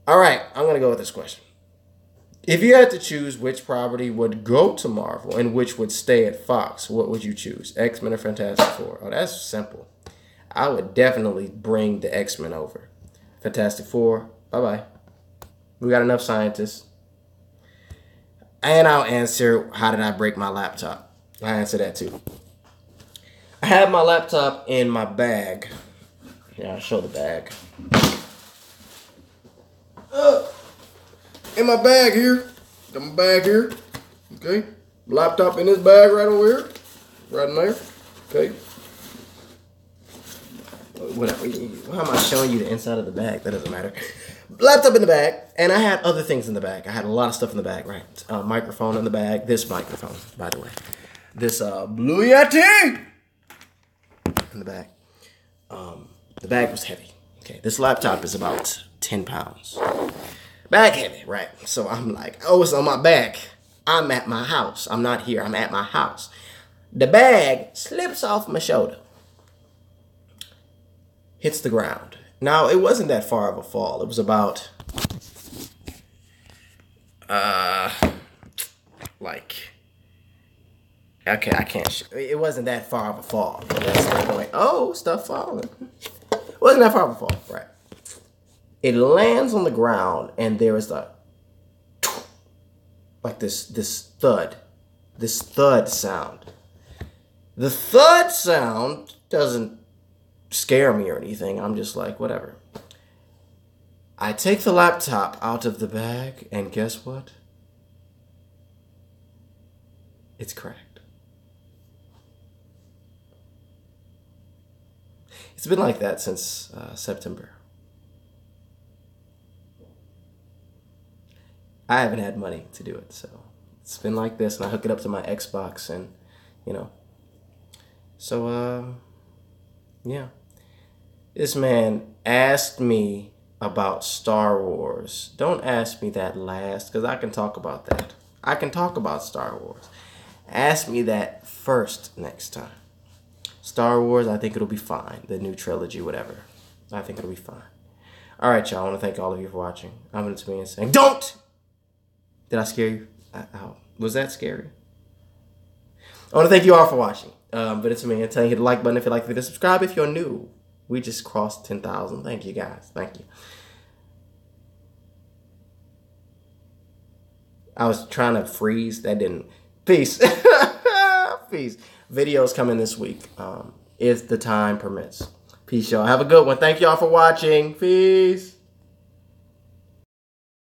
All right, I'm going to go with this question. If you had to choose which property would go to Marvel and which would stay at Fox, what would you choose? X-Men or Fantastic Four? Oh, that's simple. I would definitely bring the X-Men over. Fantastic Four, bye-bye. We got enough scientists. And I'll answer, how did I break my laptop? I answer that too. I have my laptop in my bag. Yeah, I'll show the bag. In my bag here. Got my bag here. Okay. Laptop in this bag right over here. Right in there. Okay. Whatever. How am I showing you the inside of the bag? That doesn't matter. Laptop in the bag. And I had other things in the bag. I had a lot of stuff in the bag, right? Microphone in the bag. This microphone, by the way. This Blue Yeti in the bag. The bag was heavy. Okay. This laptop is about 10 pounds. Bag heavy, right? So I'm like, oh, it's on my back. I'm at my house. I'm not here. I'm at my house. The bag slips off my shoulder. Hits the ground. Now, it wasn't that far of a fall. It was about, okay, I can't, it wasn't that far of a fall. That's the point. Oh, stuff falling. It wasn't that far of a fall, right? It lands on the ground, and there is this thud sound. The thud sound doesn't scare me or anything. I'm just like, whatever. I take the laptop out of the bag, and guess what? It's cracked. It's been like that since September. I haven't had money to do it, so it's been like this, and I hook it up to my Xbox, and, So, yeah. This man asked me about Star Wars. Don't ask me that last, because I can talk about that. I can talk about Star Wars. Ask me that first next time. Star Wars, I think it'll be fine. The new trilogy, whatever. I think it'll be fine. All right, y'all. I want to thank all of you for watching. I'm going to be saying, don't! Did I scare you? Was that scary? I want to thank you all for watching. But it's me. I'm telling you, hit the like button if you like the video. Subscribe if you're new. We just crossed 10,000. Thank you, guys. Thank you. I was trying to freeze. That didn't. Peace. Peace. Videos coming this week, if the time permits. Peace, y'all. Have a good one. Thank y'all for watching. Peace.